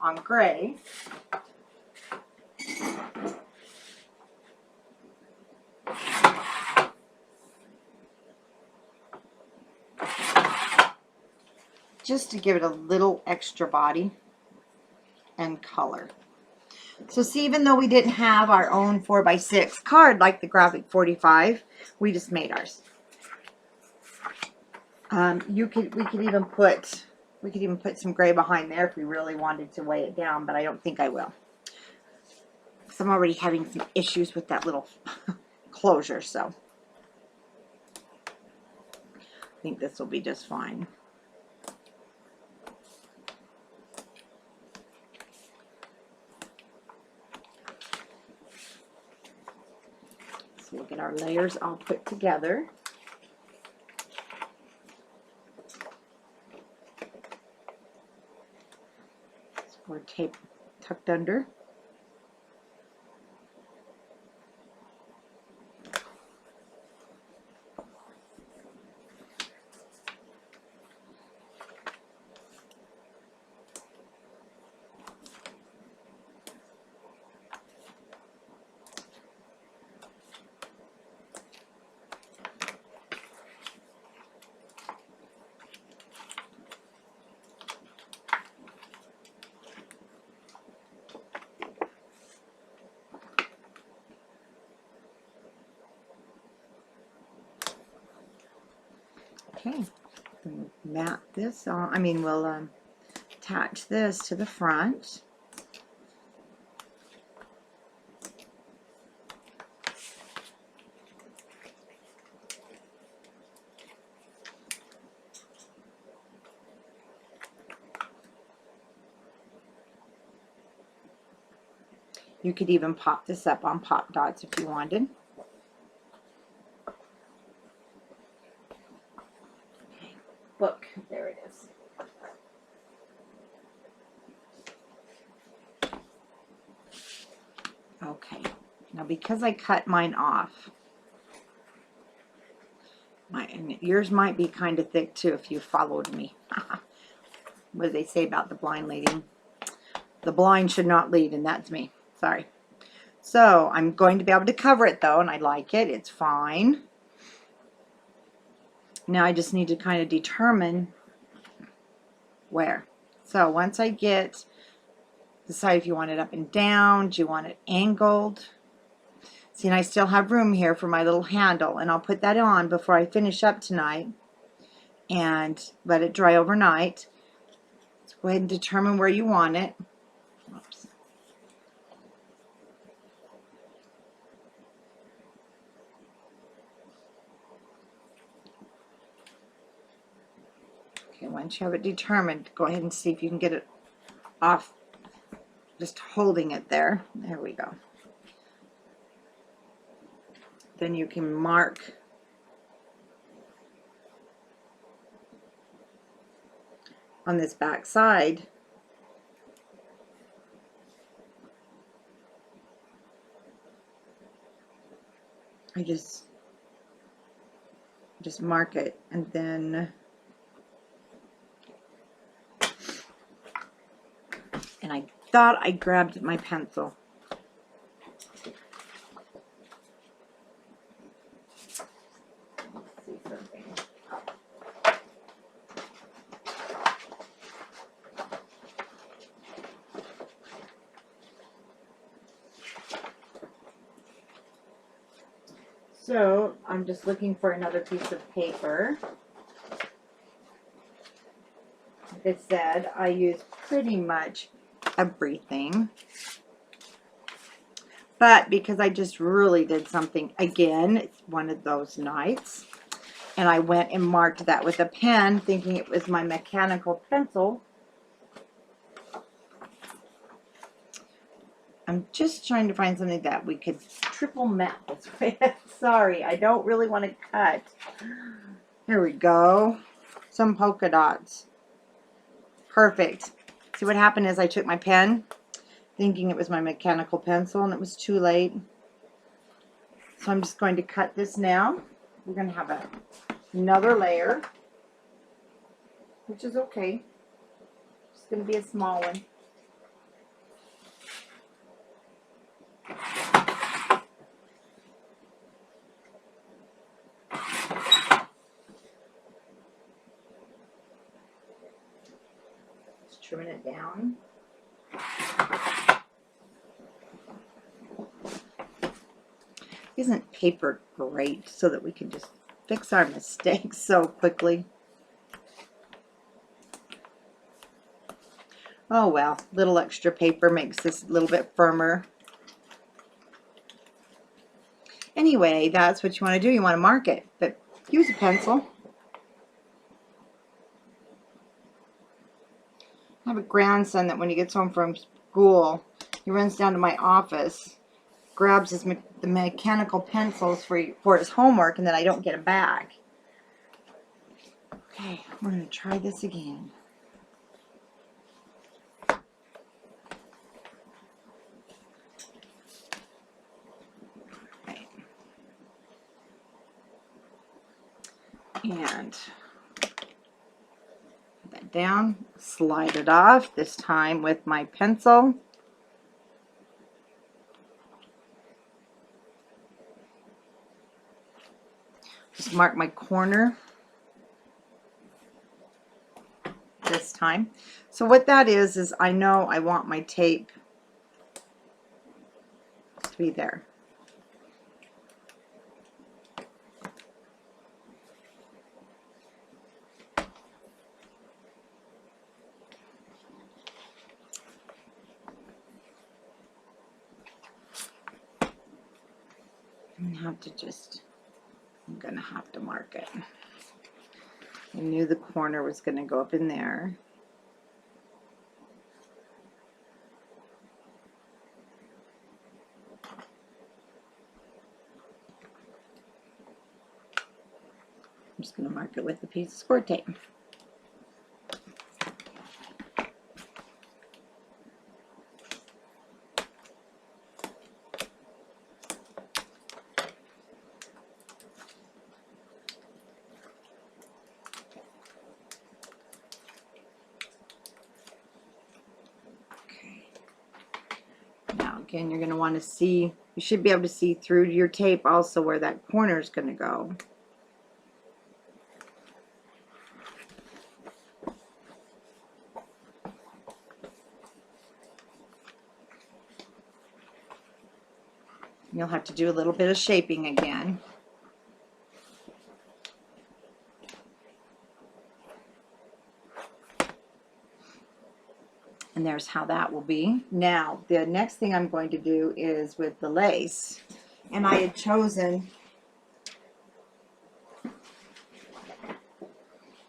on gray. Just to give it a little extra body and color. So see, even though we didn't have our own 4x6 card like the Graphic 45, we just made ours. We could even put some gray behind there if we really wanted to weigh it down, but I don't think I will. Because I'm already having some issues with that little closure, so I think this will be just fine. So we'll get our layers all put together. Or tape tucked under. Okay, we'll mat this on. We'll attach this to the front. You could even pop this up on pop dots if you wanted. Look, there it is. Okay, now because I cut mine off, and yours might be kind of thick too if you followed me. What do they say about the blind leading? The blind should not lead, and that's me. Sorry. So I'm going to be able to cover it though, and I like it. It's fine. Now I just need to kind of determine where. So once I decide if you want it up and down, do you want it angled? See, and I still have room here for my little handle, and I'll put that on before I finish up tonight and let it dry overnight. So go ahead and determine where you want it. Oops. Okay, once you have it determined, go ahead and see if you can get it off, just holding it there. There we go. Then you can mark on this back side. I just mark it, and then I thought I grabbed my pencil. Let's see something. So I'm just looking for another piece of paper. Like I said, I use pretty much everything, but because I just really did something again, it's one of those nights, and I went and marked that with a pen thinking it was my mechanical pencil. I'm just trying to find something that we could triple mat this with. Sorry, I don't really want to cut Here we go. Some polka dots. Perfect. See, what happened is I took my pen thinking it was my mechanical pencil and it was too late. So I'm just going to cut this now. We're going to have another layer, which is okay. It's going to be a small one. Just trimming it down. Isn't paper great so that we can just fix our mistakes so quickly? Oh well, little extra paper makes this a little bit firmer. Anyway, that's what you want to do. You want to mark it, but use a pencil. I have a grandson that when he gets home from school, he runs down to my office, grabs the mechanical pencils for his homework, and then I don't get it back. Okay, we're going to try this again. Okay. And put that down, slide it off, this time with my pencil. Just mark my corner this time. So what that is I know I want my tape to be there. I'm gonna have to mark it. I knew the corner was gonna go up in there. I'm just gonna mark it with a piece of score tape. Again, you're going to want to see, you should be able to see through your tape also where that corner is going to go. You'll have to do a little bit of shaping again. And there's how that will be. Now, the next thing I'm going to do is with the lace. And I had chosen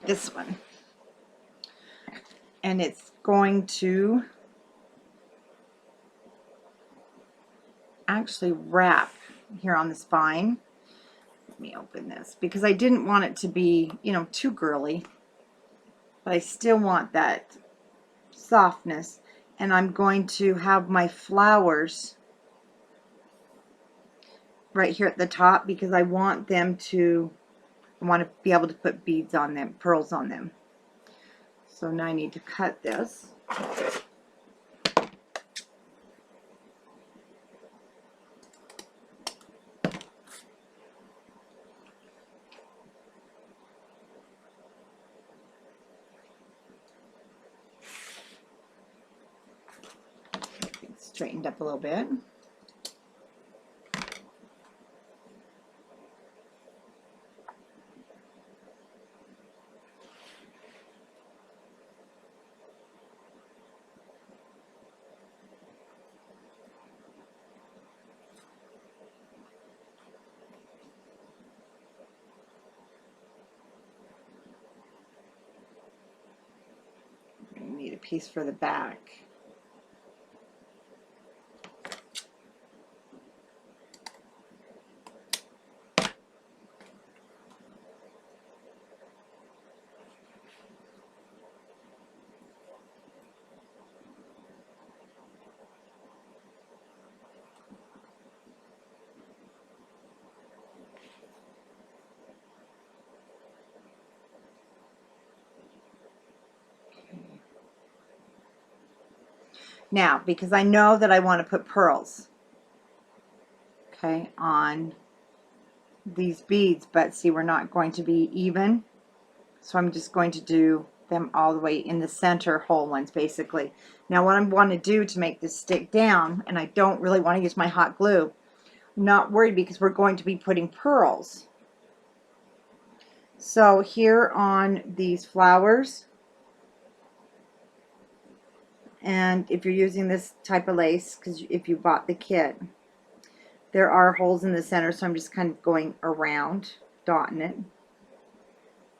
this one. And it's going to actually wrap here on the spine. Let me open this because I didn't want it to be, you know, too girly. But I still want that softness, and I'm going to have my flowers right here at the top because I want them to, I want to be able to put beads on them, pearls on them. So now I need to cut this. Straightened up a little bit. We need a piece for the back. Now, because I know that I want to put pearls, okay, on these beads, but see, we're not going to be even, so I'm just going to do them all the way in the center whole ones, basically. Now, what I want to do to make this stick down, and I don't really want to use my hot glue, I'm not worried because we're going to be putting pearls. So here on these flowers, and if you're using this type of lace, because if you bought the kit, there are holes in the center, so I'm just kind of going around, dotting it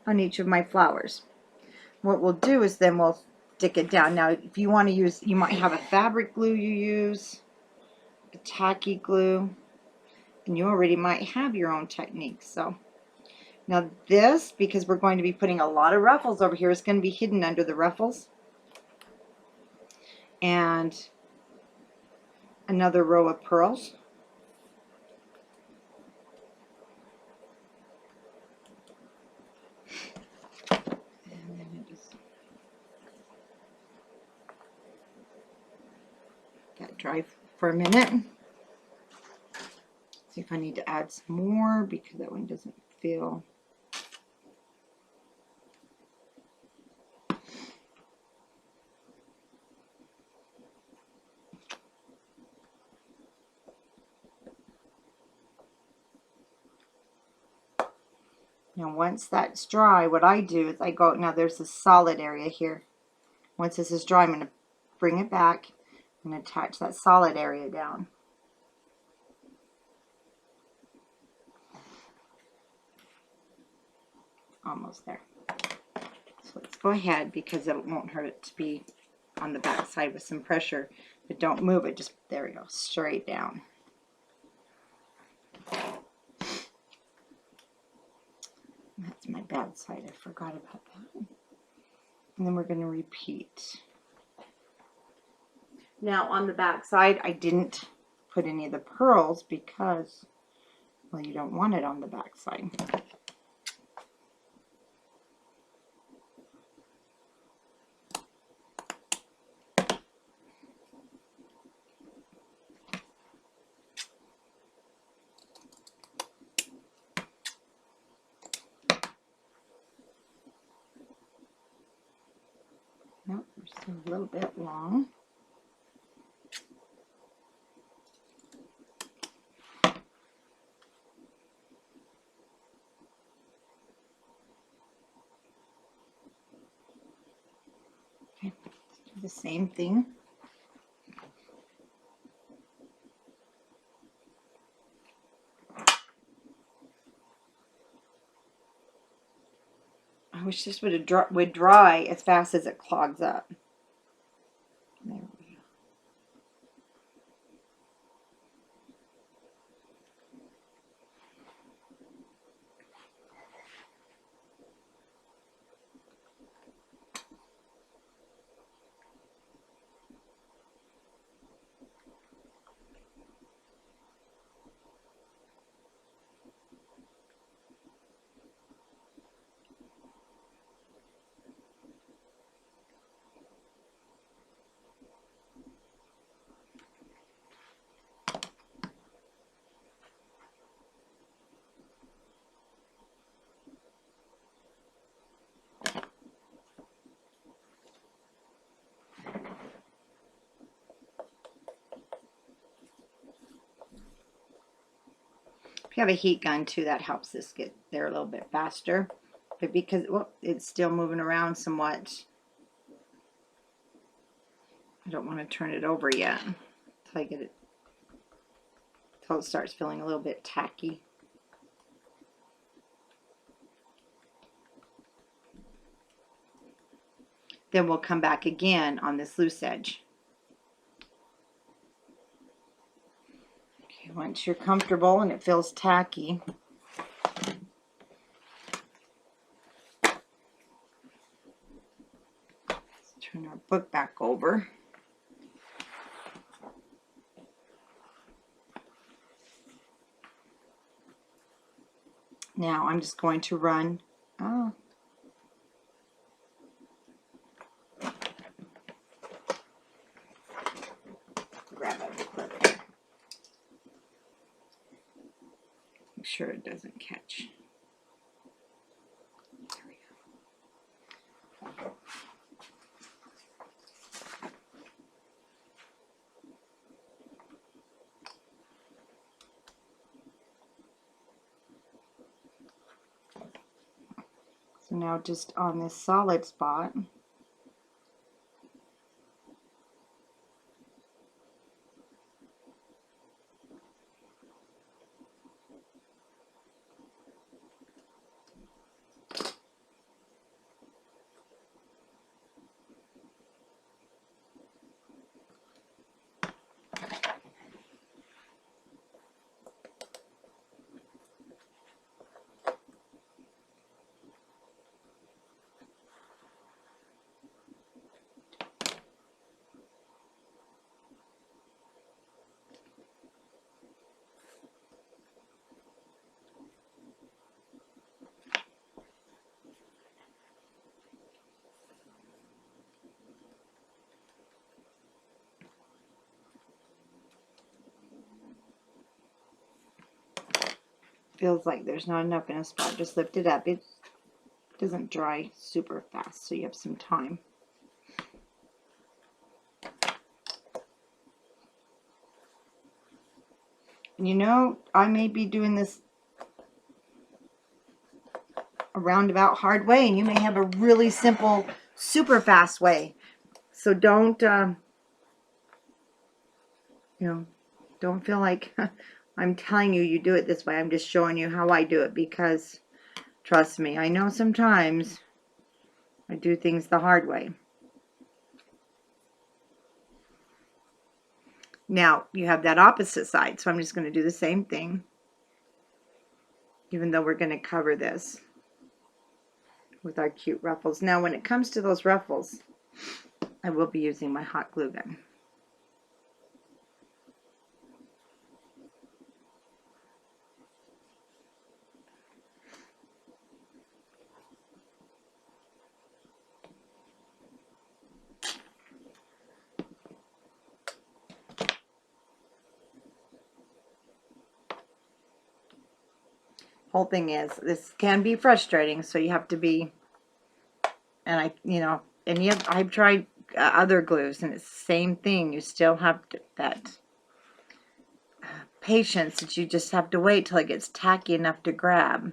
on each of my flowers. What we'll do is then we'll stick it down. Now, if you want to use, you might have a fabric glue you use, a tacky glue, and you already might have your own technique. So now this, because we're going to be putting a lot of ruffles over here, is going to be hidden under the ruffles. And another row of pearls. And then it just that dry for a minute. See if I need to add some more because that one doesn't feel. Now once that's dry, what I do is I go, now there's a solid area here. Once this is dry, I'm going to bring it back and attach that solid area down. Almost there. So let's go ahead, because it won't hurt it to be on the back side with some pressure, but don't move it, just, there we go, straight down. That's my bad side, I forgot about that. And then we're going to repeat. Now on the back side, I didn't put any of the pearls because, well, you don't want it on the back side. Nope, we're still a little bit long. Okay, let's do the same thing. I wish this would dry as fast as it clogs up. There we go. If you have a heat gun too, that helps this get there a little bit faster. But because, well, it's still moving around somewhat, I don't want to turn it over yet until I get it, until it starts feeling a little bit tacky. Then we'll come back again on this loose edge. Okay, once you're comfortable and it feels tacky, let's turn our book back over. Now I'm just going to run, Make sure it doesn't catch. There we go. So now just on this solid spot, feels like there's not enough in a spot. Just lift it up. It doesn't dry super fast, so you have some time. You know, I may be doing this a roundabout hard way, and you may have a really simple, super fast way. So don't, you know, don't feel like I'm telling you do it this way. I'm just showing you how I do it, because trust me, I know sometimes I do things the hard way. Now you have that opposite side, so I'm just going to do the same thing, even though we're going to cover this with our cute ruffles. Now when it comes to those ruffles, I will be using my hot glue gun. Whole thing is, this can be frustrating, so you have to be, and I've tried other glues, and it's the same thing. You still have that patience that you just have to wait till it gets tacky enough to grab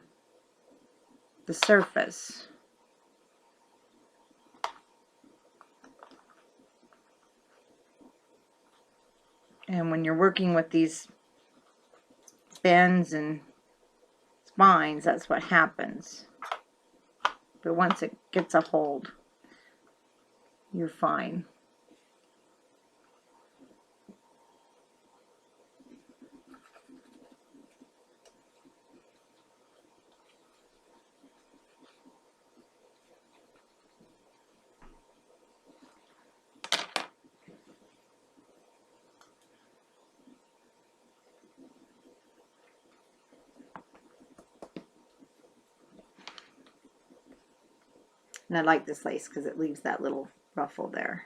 the surface. And when you're working with these bends and spines, that's what happens. But once it gets a hold, you're fine. And I like this lace because it leaves that little ruffle there.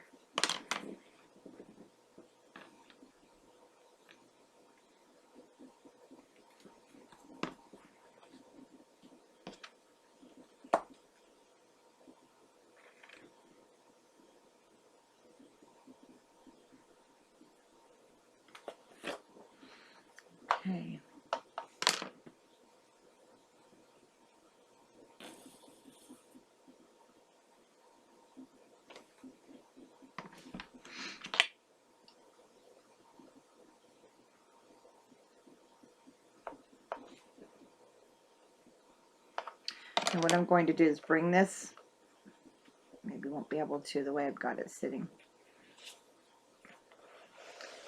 Okay. And what I'm going to do is bring this, maybe won't be able to the way I've got it sitting.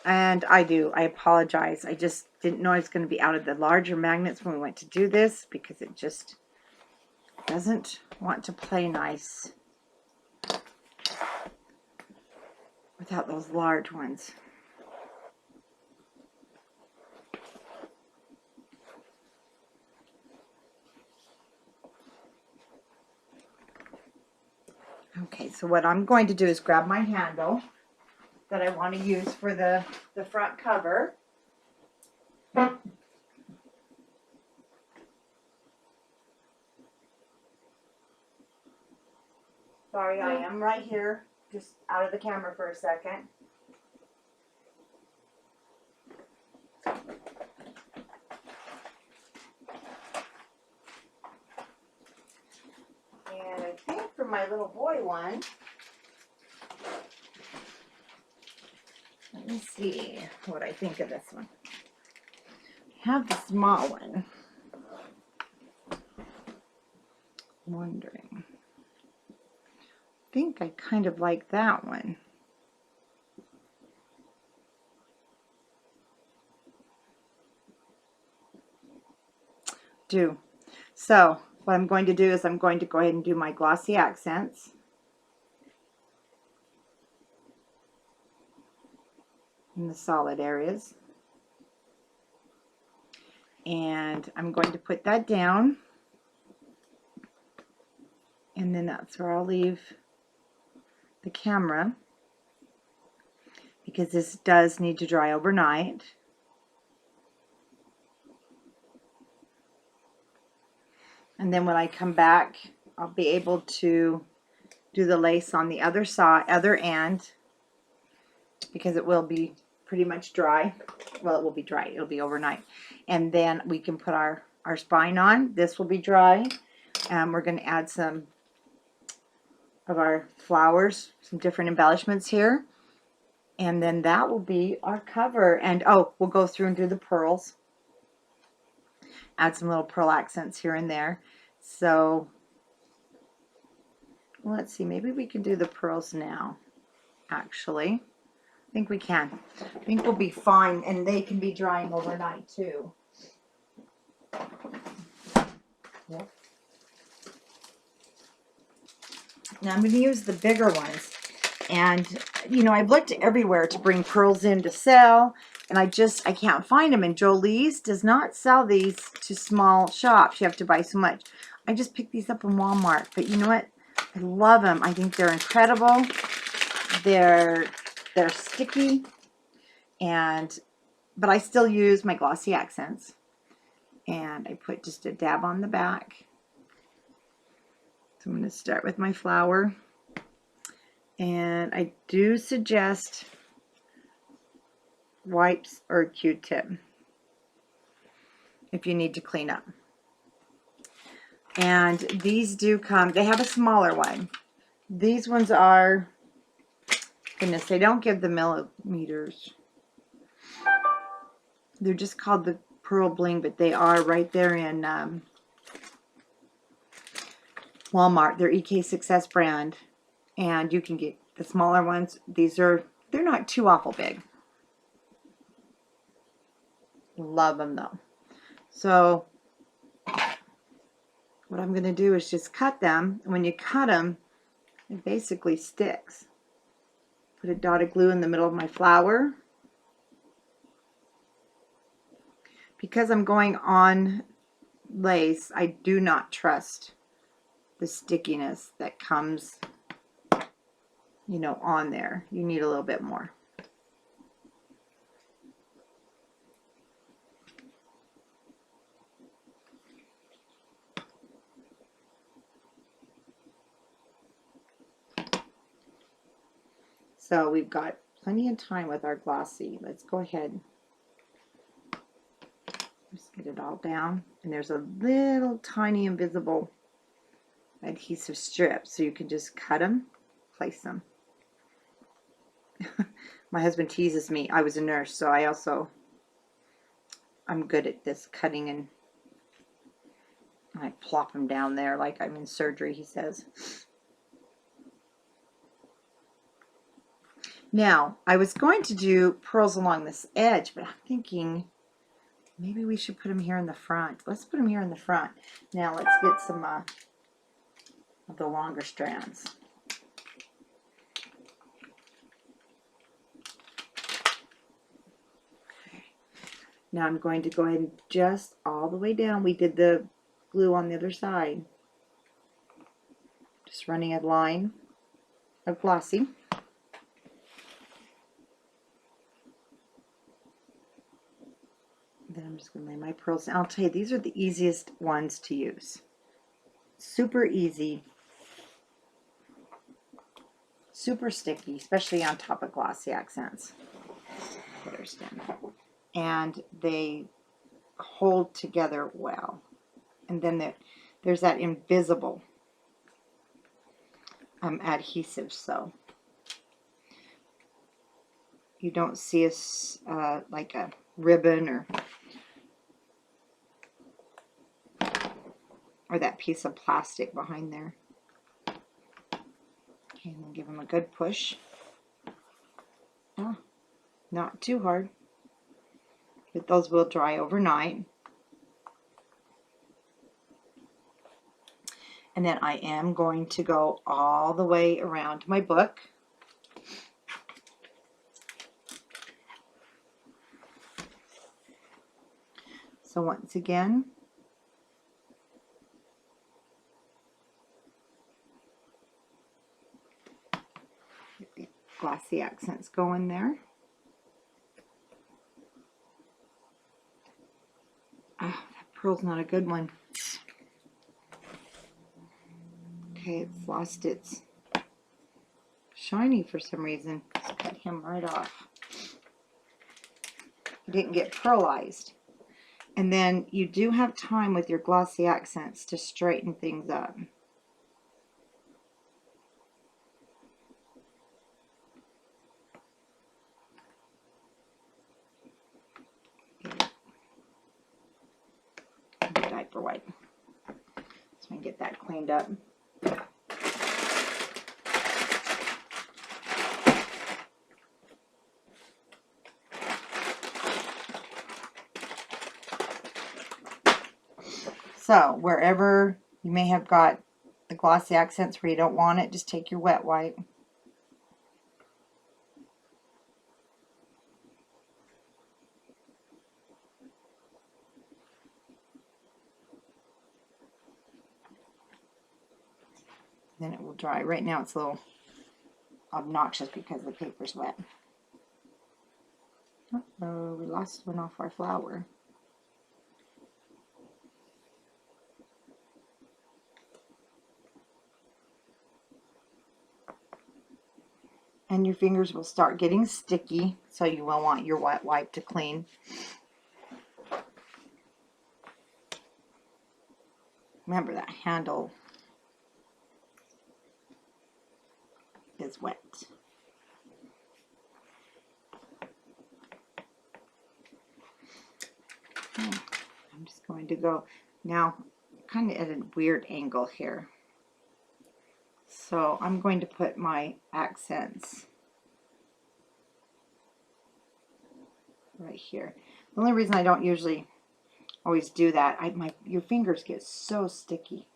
And I apologize. I just didn't know I was going to be out of the larger magnets when we went to do this, because it just doesn't want to play nice without those large ones. Okay, so what I'm going to do is grab my handle that I want to use for the front cover. Sorry, I am right here, just out of the camera for a second. And I think for my little boy one, let me see what I think of this one. I have the small one. Wondering. I think I kind of like that one. So what I'm going to do is I'm going to go ahead and do my glossy accents. In the solid areas. And I'm going to put that down. And then that's where I'll leave the camera, because this does need to dry overnight. And then when I come back, I'll be able to do the lace on the other side, other end, because it will be pretty much dry. Well, it will be dry. It'll be overnight. And then we can put our spine on. This will be dry. We're going to add some of our flowers, some different embellishments here. And then that will be our cover. And oh, we'll go through and do the pearls. Add some little pearl accents here and there. So let's see, maybe we can do the pearls now, actually. I think we can. I think we'll be fine, and they can be drying overnight too. Yep. Now I'm going to use the bigger ones. And, you know, I've looked everywhere to bring pearls in to sell, and I can't find them. And Jolie's does not sell these to small shops. You have to buy so much. I just picked these up in Walmart. But you know what? I love them. I think they're incredible. They're sticky. But I still use my glossy accents. And I put just a dab on the back. So I'm going to start with my flower. And I do suggest wipes or a Q-tip if you need to clean up. And these do come, they have a smaller one. These ones are, goodness, they don't give the millimeters. They're just called the Pearl Bling, but they are right there in Walmart. They're EK Success brand. And you can get the smaller ones. They're not too awful big. Love them though. So what I'm going to do is just cut them. And when you cut them, it basically sticks. Put a dot of glue in the middle of my flower. Because I'm going on lace, I do not trust the stickiness that comes, you know, on there. You need a little bit more. So we've got plenty of time with our glossy. Let's go ahead. Just get it all down. And there's a little tiny invisible adhesive strip, so you can just cut them, place them. My husband teases me. I was a nurse, so I'm good at this cutting, and I plop them down there like I'm in surgery, he says. Now, I was going to do pearls along this edge, but I'm thinking maybe we should put them here in the front. Let's put them here in the front. Now, let's get some of the longer strands. Okay. Now I'm going to go ahead and just all the way down. We did the glue on the other side. Just running a line of glossy. I'm just going to lay my pearls. And I'll tell you, these are the easiest ones to use. Super easy. Super sticky, especially on top of glossy accents. And they hold together well. And then there's that invisible adhesive, so you don't see like a ribbon or that piece of plastic behind there. Okay, and then give them a good push. Oh, not too hard. But those will dry overnight. And then I am going to go all the way around my book. So once again, get the glossy accents going there. Ah, that pearl's not a good one. Okay, it's lost its shiny for some reason. Let's cut him right off. He didn't get pearlized. And then you do have time with your glossy accents to straighten things up. Diaper wipe. So I can get that cleaned up. So wherever you may have got the glossy accents where you don't want it, just take your wet wipe. Then it will dry. Right now it's a little obnoxious because the paper's wet. Uh-oh, we lost one off our flower. And your fingers will start getting sticky, so you will want your wet wipe to clean. Remember that handle is wet. I'm just going to go now kind of at a weird angle here. So I'm going to put my accents right here. The only reason I don't usually always do that, your fingers get so sticky.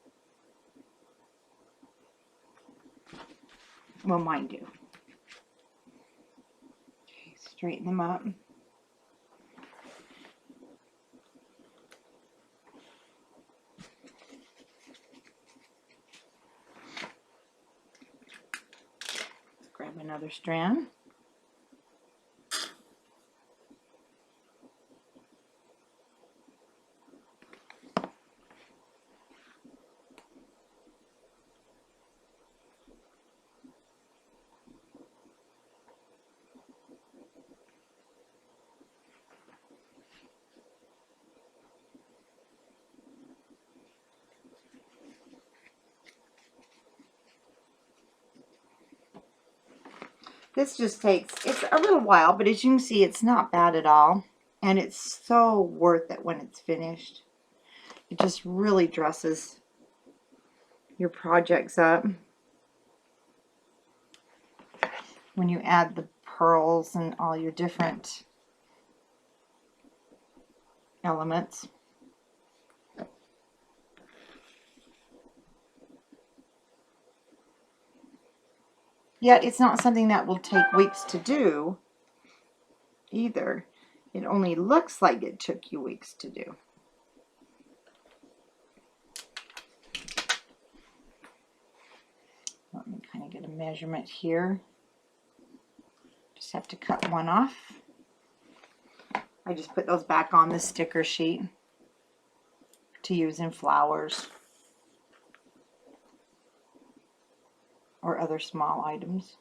Well, mine do. Okay, straighten them up. Grab another strand. This just takes, it's a little while, but as you can see, it's not bad at all. And it's so worth it when it's finished. It just really dresses your projects up. When you add the pearls and all your different elements. Yet it's not something that will take weeks to do either. It only looks like it took you weeks to do. Let me kind of get a measurement here. Just have to cut one off. I just put those back on the sticker sheet to use in flowers or other small items.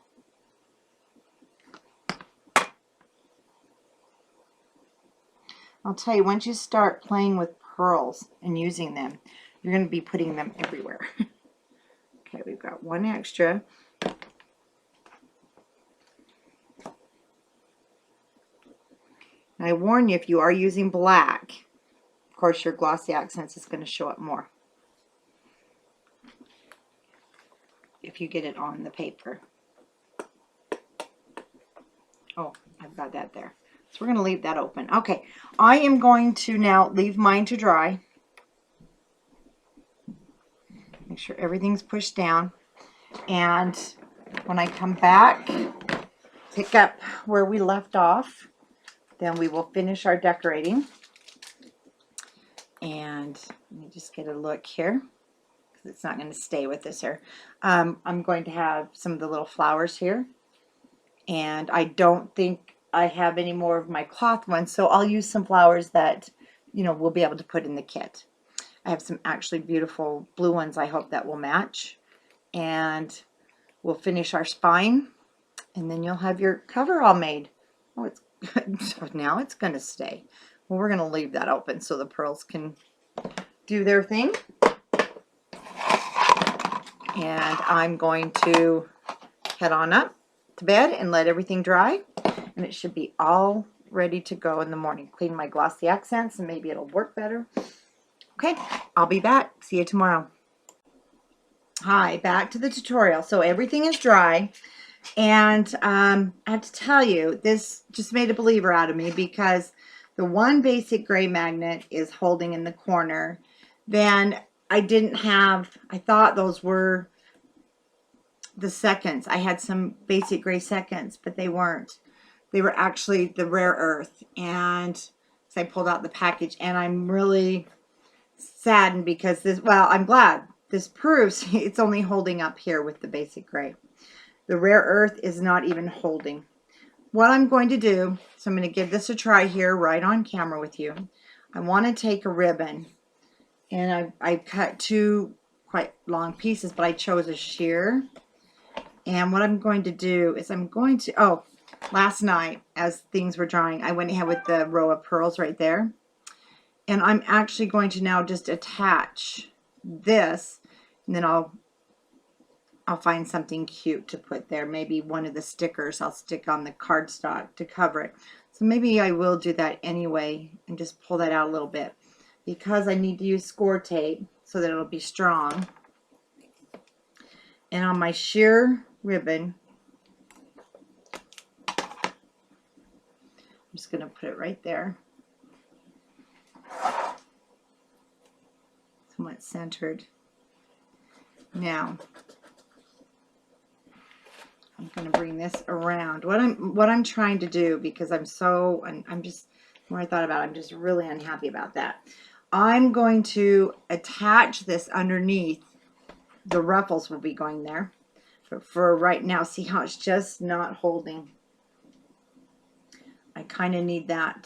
I'll tell you, once you start playing with pearls and using them, you're going to be putting them everywhere. Okay, we've got one extra. And I warn you, if you are using black, of course your glossy accents is going to show up more if you get it on the paper. Oh, I've got that there. So we're going to leave that open. Okay, I am going to now leave mine to dry. Make sure everything's pushed down. And when I come back, pick up where we left off, then we will finish our decorating. And let me just get a look here, because it's not going to stay with this here. I'm going to have some of the little flowers here. And I don't think I have any more of my cloth ones, so I'll use some flowers that, you know, we'll be able to put in the kit. I have some actually beautiful blue ones I hope that will match. And we'll finish our spine, and then you'll have your cover all made. Oh, it's good. So now it's going to stay. Well, we're going to leave that open so the pearls can do their thing. And I'm going to head on up to bed and let everything dry, and it should be all ready to go in the morning. Clean my glossy accents and maybe it'll work better. Okay, I'll be back. See you tomorrow. Hi, back to the tutorial. So everything is dry, and I have to tell you, this just made a believer out of me, because the one basic gray magnet is holding in the corner. Then I thought those were the seconds. I had some basic gray seconds, but they weren't. They were actually the rare earth. And so I pulled out the package, and I'm really saddened because this, well, I'm glad. This proves it's only holding up here with the basic gray. The rare earth is not even holding. What I'm going to do, so I'm going to give this a try here right on camera with you. I want to take a ribbon, and I cut two quite long pieces, but I chose a sheer. And what I'm going to do is last night as things were drying, I went ahead with the row of pearls right there. And I'm actually going to now just attach this, and then I'll find something cute to put there. Maybe one of the stickers I'll stick on the cardstock to cover it. So maybe I will do that anyway and just pull that out a little bit, because I need to use score tape so that it'll be strong. And on my sheer ribbon, I'm just going to put it right there. Somewhat centered. Now, I'm going to bring this around. What I'm trying to do, because I'm just, the more I thought about it, I'm just really unhappy about that. I'm going to attach this underneath. The ruffles will be going there. But for right now, see how it's just not holding? I kind of need that.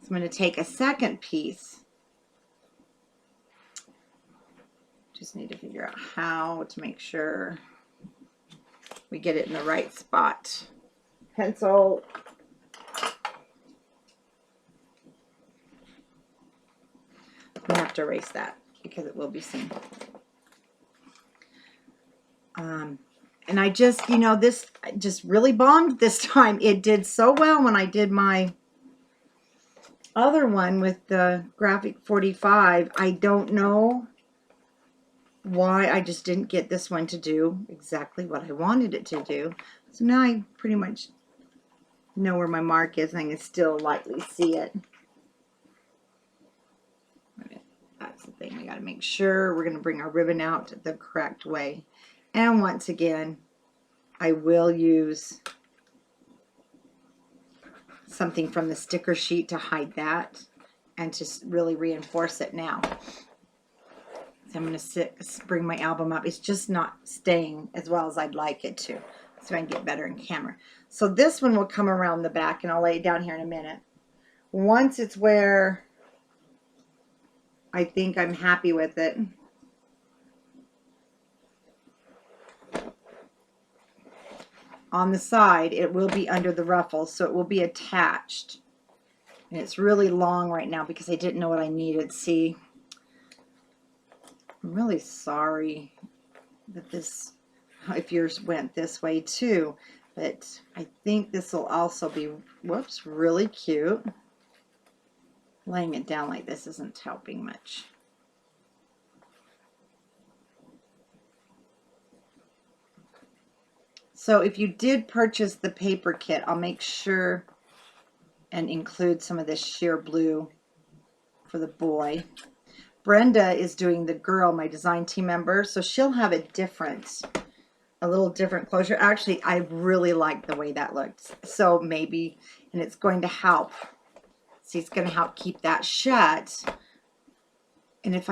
So I'm going to take a second piece. Just need to figure out how to make sure we get it in the right spot. Pencil. We have to erase that because it will be seen. And I just, this just really bombed this time. It did so well when I did my other one with the Graphic 45. I don't know why I just didn't get this one to do exactly what I wanted it to do. So now I pretty much know where my mark is, and I can still lightly see it. That's the thing. I got to make sure we're going to bring our ribbon out the correct way. And once again, I will use something from the sticker sheet to hide that and just really reinforce it now. So I'm going to bring my album up. It's just not staying as well as I'd like it to. so I can get better in camera. So this one will come around the back, and I'll lay it down here in a minute. Once it's where I think I'm happy with it, on the side, it will be under the ruffles, so it will be attached. And it's really long right now because I didn't know what I needed. See, I'm really sorry that this, if yours went this way too, but I think this will also be, whoops, really cute. Laying it down like this isn't helping much. So if you did purchase the paper kit, I'll make sure and include some of this sheer blue for the boy. Brenda is doing the girl, my design team member, so she'll have a little different closure. Actually, I really like the way that looks. So maybe, and it's going to help. See, it's going to help keep that shut. And if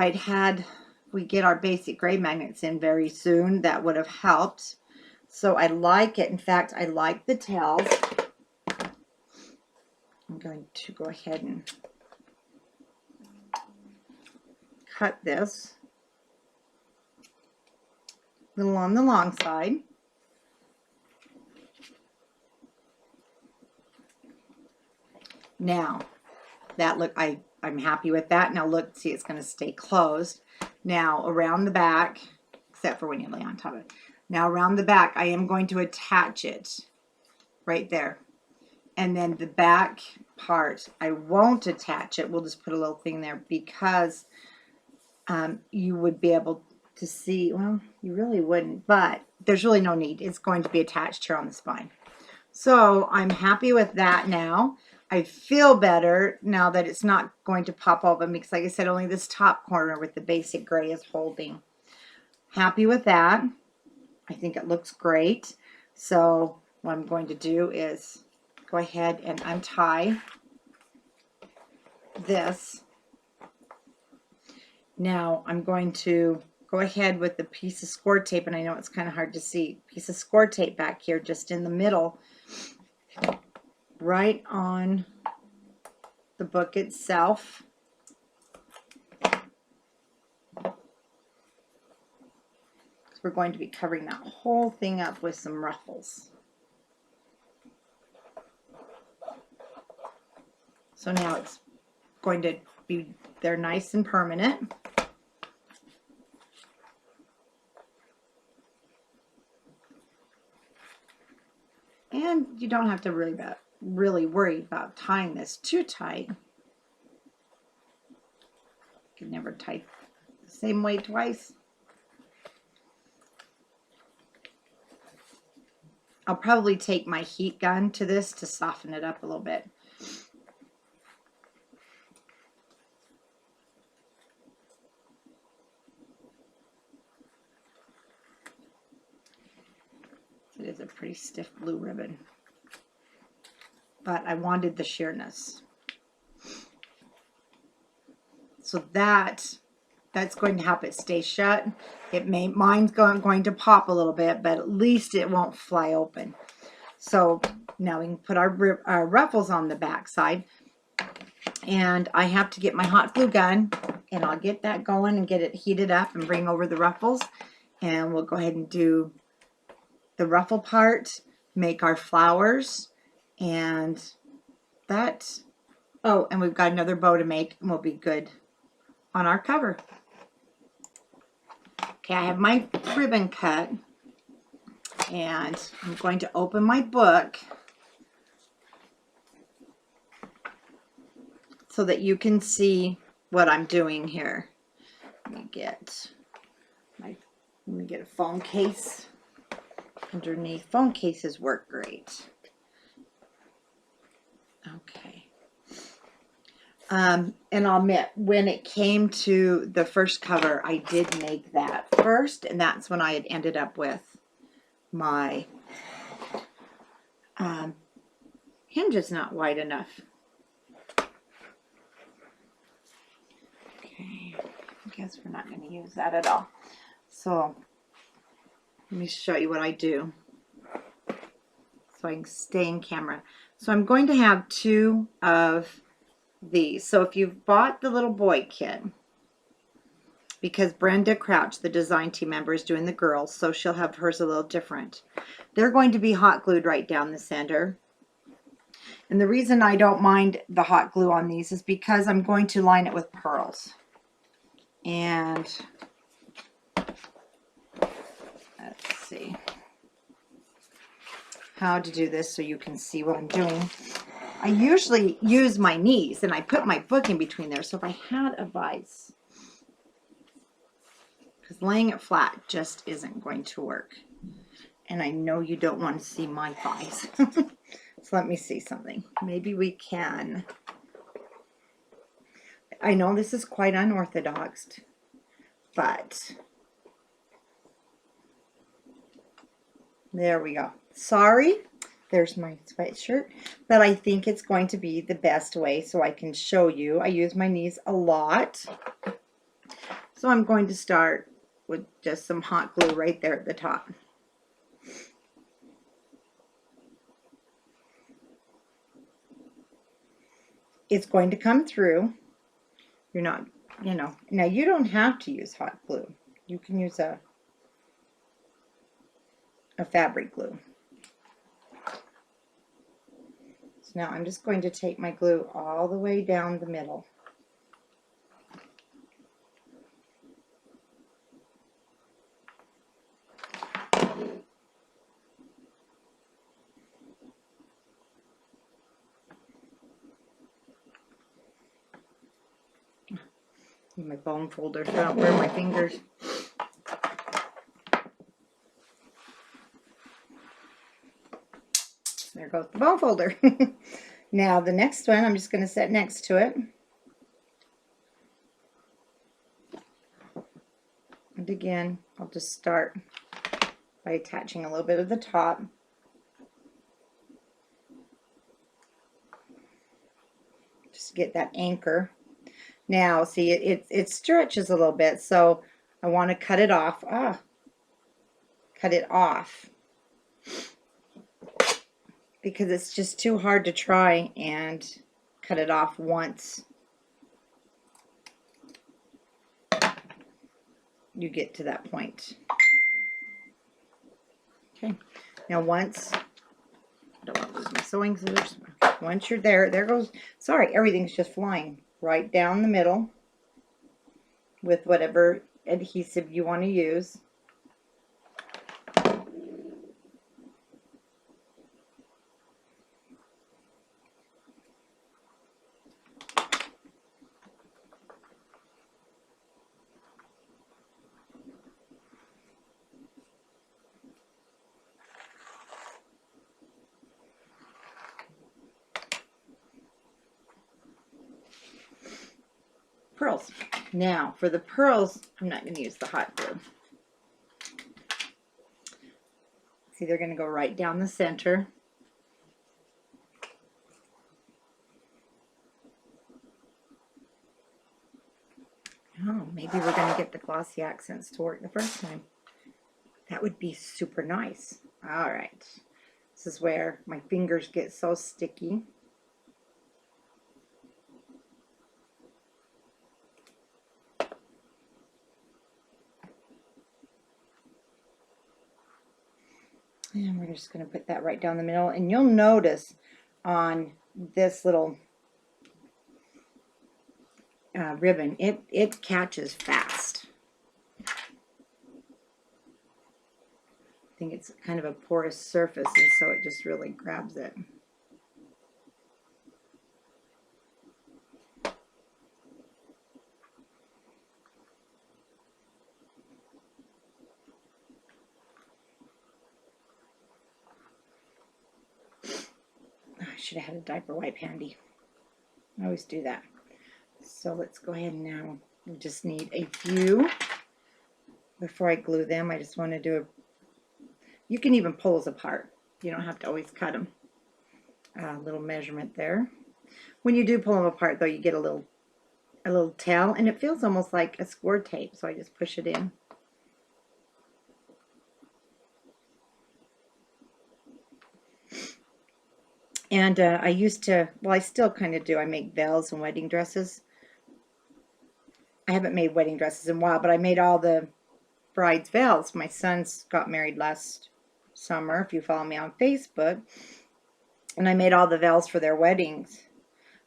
we get our basic gray magnets in very soon, that would have helped. So I like it. In fact, I like the tails. I'm going to go ahead and cut this a little on the long side. Now, that look, I'm happy with that. Now look, see, it's going to stay closed. Now around the back, except for when you lay on top of it. Now around the back, I am going to attach it right there. And then the back part, I won't attach it. We'll just put a little thing there because you would be able to see, well, you really wouldn't, but there's really no need. It's going to be attached here on the spine. So I'm happy with that now. I feel better now that it's not going to pop open because, like I said, only this top corner with the basic gray is holding. Happy with that. I think it looks great. So what I'm going to do is go ahead and untie this. Now I'm going to go ahead with the piece of score tape, and I know it's kind of hard to see, piece of score tape back here just in the middle, right on the book itself. We're going to be covering that whole thing up with some ruffles. So now it's going to be there nice and permanent. And you don't have to really worry about tying this too tight. You can never tie the same way twice. I'll probably take my heat gun to this to soften it up a little bit. It is a pretty stiff blue ribbon, but I wanted the sheerness. So that's going to help it stay shut. Mine's going to pop a little bit, but at least it won't fly open. So now we can put our ruffles on the back side. And I have to get my hot glue gun, and I'll get that going and get it heated up and bring over the ruffles. And we'll go ahead and do the ruffle part, make our flowers, and that. Oh, and we've got another bow to make, and we'll be good on our cover. Okay, I have my ribbon cut, and I'm going to open my book so that you can see what I'm doing here. Let me get a phone case underneath. Phone cases work great. Okay. And I'll admit, when it came to the first cover, I did make that first, and that's when I had ended up with my hinge is not wide enough. Okay, I guess we're not going to use that at all. So let me show you what I do. so I can stay in camera. So I'm going to have 2 of these. So if you've bought the little boy kit, because Brenda Crouch, the design team member, is doing the girls, so she'll have hers a little different. They're going to be hot glued right down the center. And the reason I don't mind the hot glue on these is because I'm going to line it with pearls. And let's see how to do this so you can see what I'm doing. I usually use my knees and I put my book in between there. So if I had a vise, because laying it flat just isn't going to work. And I know you don't want to see my thighs. So let me see something. Maybe we can. I know this is quite unorthodox, but there we go. Sorry, there's my sweatshirt, but I think it's going to be the best way so I can show you. I use my knees a lot. So I'm going to start with just some hot glue right there at the top. It's going to come through. You're not, you know, now you don't have to use hot glue. You can use a fabric glue. So now I'm just going to take my glue all the way down the middle. My bone folder so I don't burn my fingers. There goes the bone folder. Now the next one I'm just going to set next to it. And again, I'll just start by attaching a little bit of the top. Just to get that anchor. Now, see, it stretches a little bit, so I want to cut it off. Cut it off. Because it's just too hard to try and cut it off once you get to that point. Okay, now once, I don't want to lose my sewing scissors. Once you're there, there goes, sorry, everything's just flying. Right down the middle with whatever adhesive you want to use. Pearls. Now for the pearls, I'm not going to use the hot glue. See, they're going to go right down the center. Oh, maybe we're going to get the glossy accents to work the first time. That would be super nice. All right. This is where my fingers get so sticky. And we're just going to put that right down the middle. And you'll notice on this little ribbon, it catches fast. I think it's kind of a porous surface, and so it just really grabs it. I should have had a diaper wipe handy. I always do that. So let's go ahead and now we just need a few before I glue them. I just want to do you can even pull those apart. You don't have to always cut them. A little measurement there. When you do pull them apart though, you get a little tail, and it feels almost like a score tape, so I just push it in. And I used to, well, I still kind of do. I make veils and wedding dresses. I haven't made wedding dresses in a while, but I made all the bride's veils. My sons got married last summer, if you follow me on Facebook, and I made all the veils for their weddings.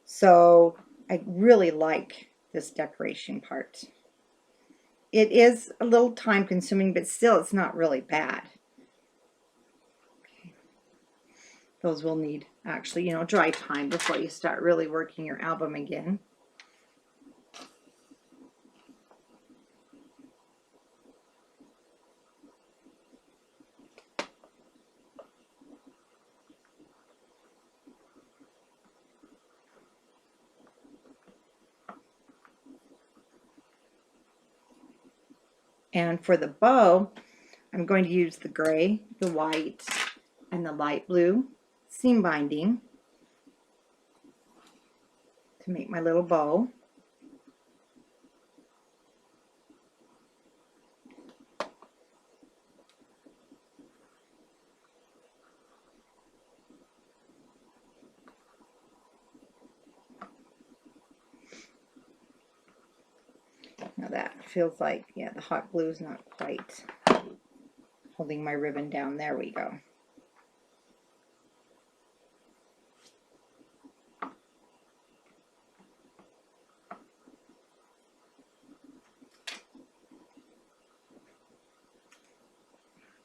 So I really like this decoration part. It is a little time consuming, but still it's not really bad. Okay. Those will need actually, dry time before you start really working your album again. And for the bow, I'm going to use the gray, the white, and the light blue seam binding to make my little bow. Now that feels like, yeah, the hot glue is not quite holding my ribbon down. There we go.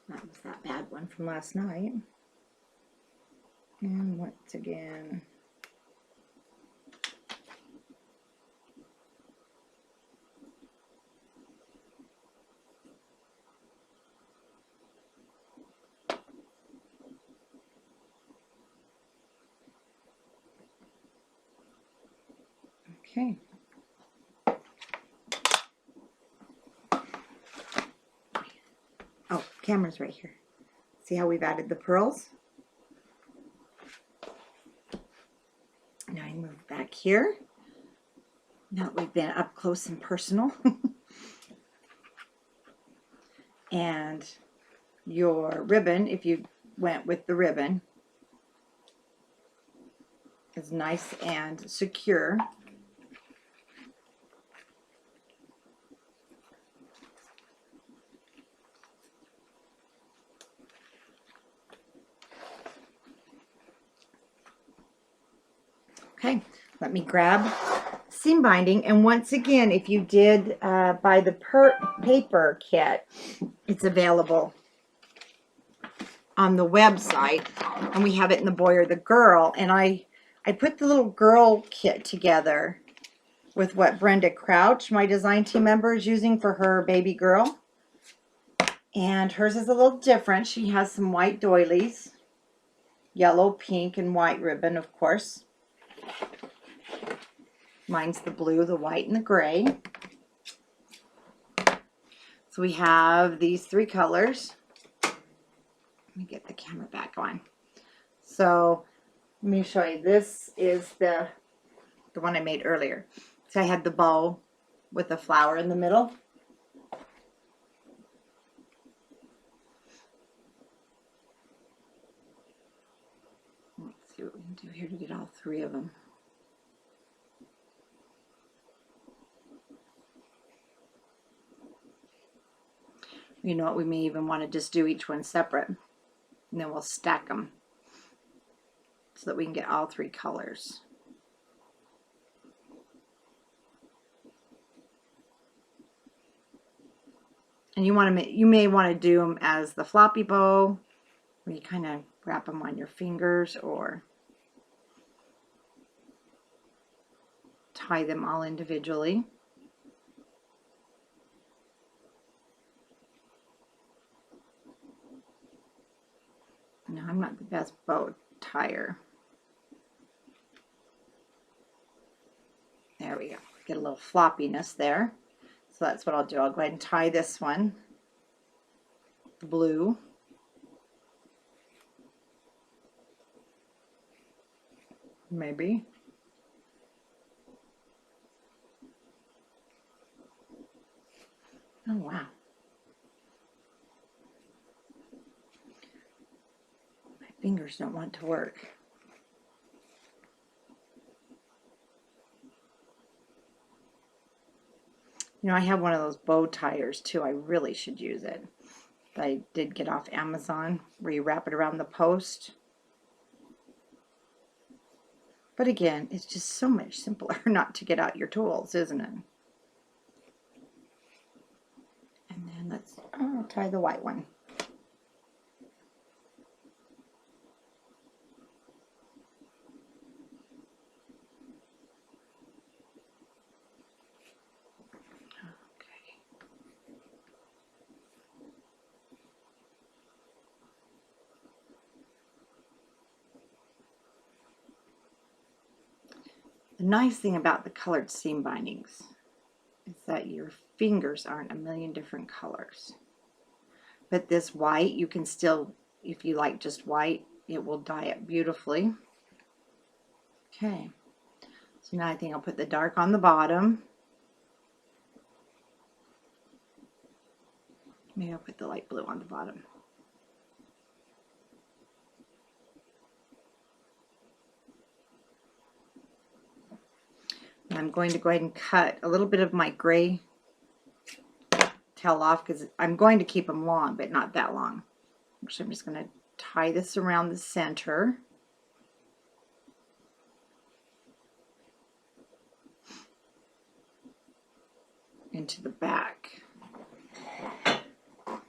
That was that bad one from last night. And once again, okay. Oh, camera's right here. See how we've added the pearls? Now I move back here. Now that we've been up close and personal. And your ribbon, if you went with the ribbon, is nice and secure. Okay, let me grab seam binding, and once again, if you did buy the paper kit, it's available on the website, and we have it in the boy or the girl. And I put the little girl kit together with what Brenda Crouch, my design team member, is using for her baby girl, and hers is a little different. She has some white doilies, yellow, pink, and white ribbon, of course. Mine's the blue, the white, and the gray. So we have these three colors. Let me get the camera back on. So let me show you. This is the one I made earlier. So I had the bow with the flower in the middle. Let's see what we can do here to get all three of them. You know what, we may even want to just do each one separate, and then we'll stack them so that we can get all three colors. And you may want to do them as the floppy bow, where you kind of wrap them on your fingers, or tie them all individually. No, I'm not the best bow tire. There we go. Get a little floppiness there. So that's what I'll do. I'll go ahead and tie this one, the blue. Maybe. Oh, wow. My fingers don't want to work. You know, I have one of those bow ties too. I really should use it. That I did get off Amazon, where you wrap it around the post. But again, it's just so much simpler not to get out your tools, isn't it? And then let's tie the white one. The nice thing about the colored seam bindings is that your fingers aren't a million different colors. But this white, you can still, if you like just white, it will dye it beautifully. Okay, so now I think I'll put the dark on the bottom. Maybe I'll put the light blue on the bottom. And I'm going to go ahead and cut a little bit of my gray tail off because I'm going to keep them long, but not that long. So I'm just going to tie this around the center. Into the back. Oops, I'm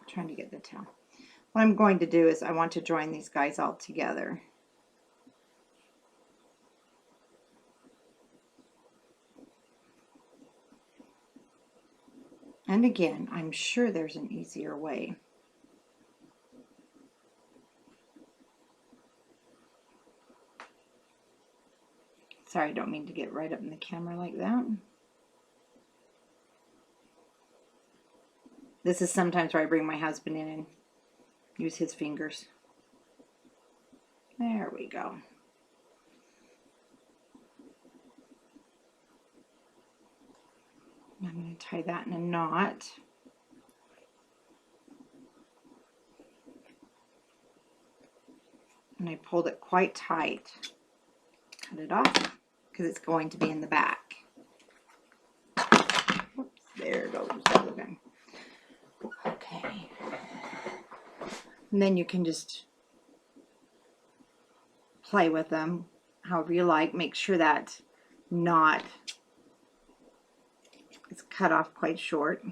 trying to get the tail. What I'm going to do is I want to join these guys all together. And again, I'm sure there's an easier way. Sorry, I don't mean to get right up in the camera like that. This is sometimes where I bring my husband in and use his fingers. There we go. I'm going to tie that in a knot. And I pulled it quite tight. Cut it off because it's going to be in the back. Oops, there goes the ribbon. Okay. And then you can just play with them however you like. Make sure that knot is cut off quite short.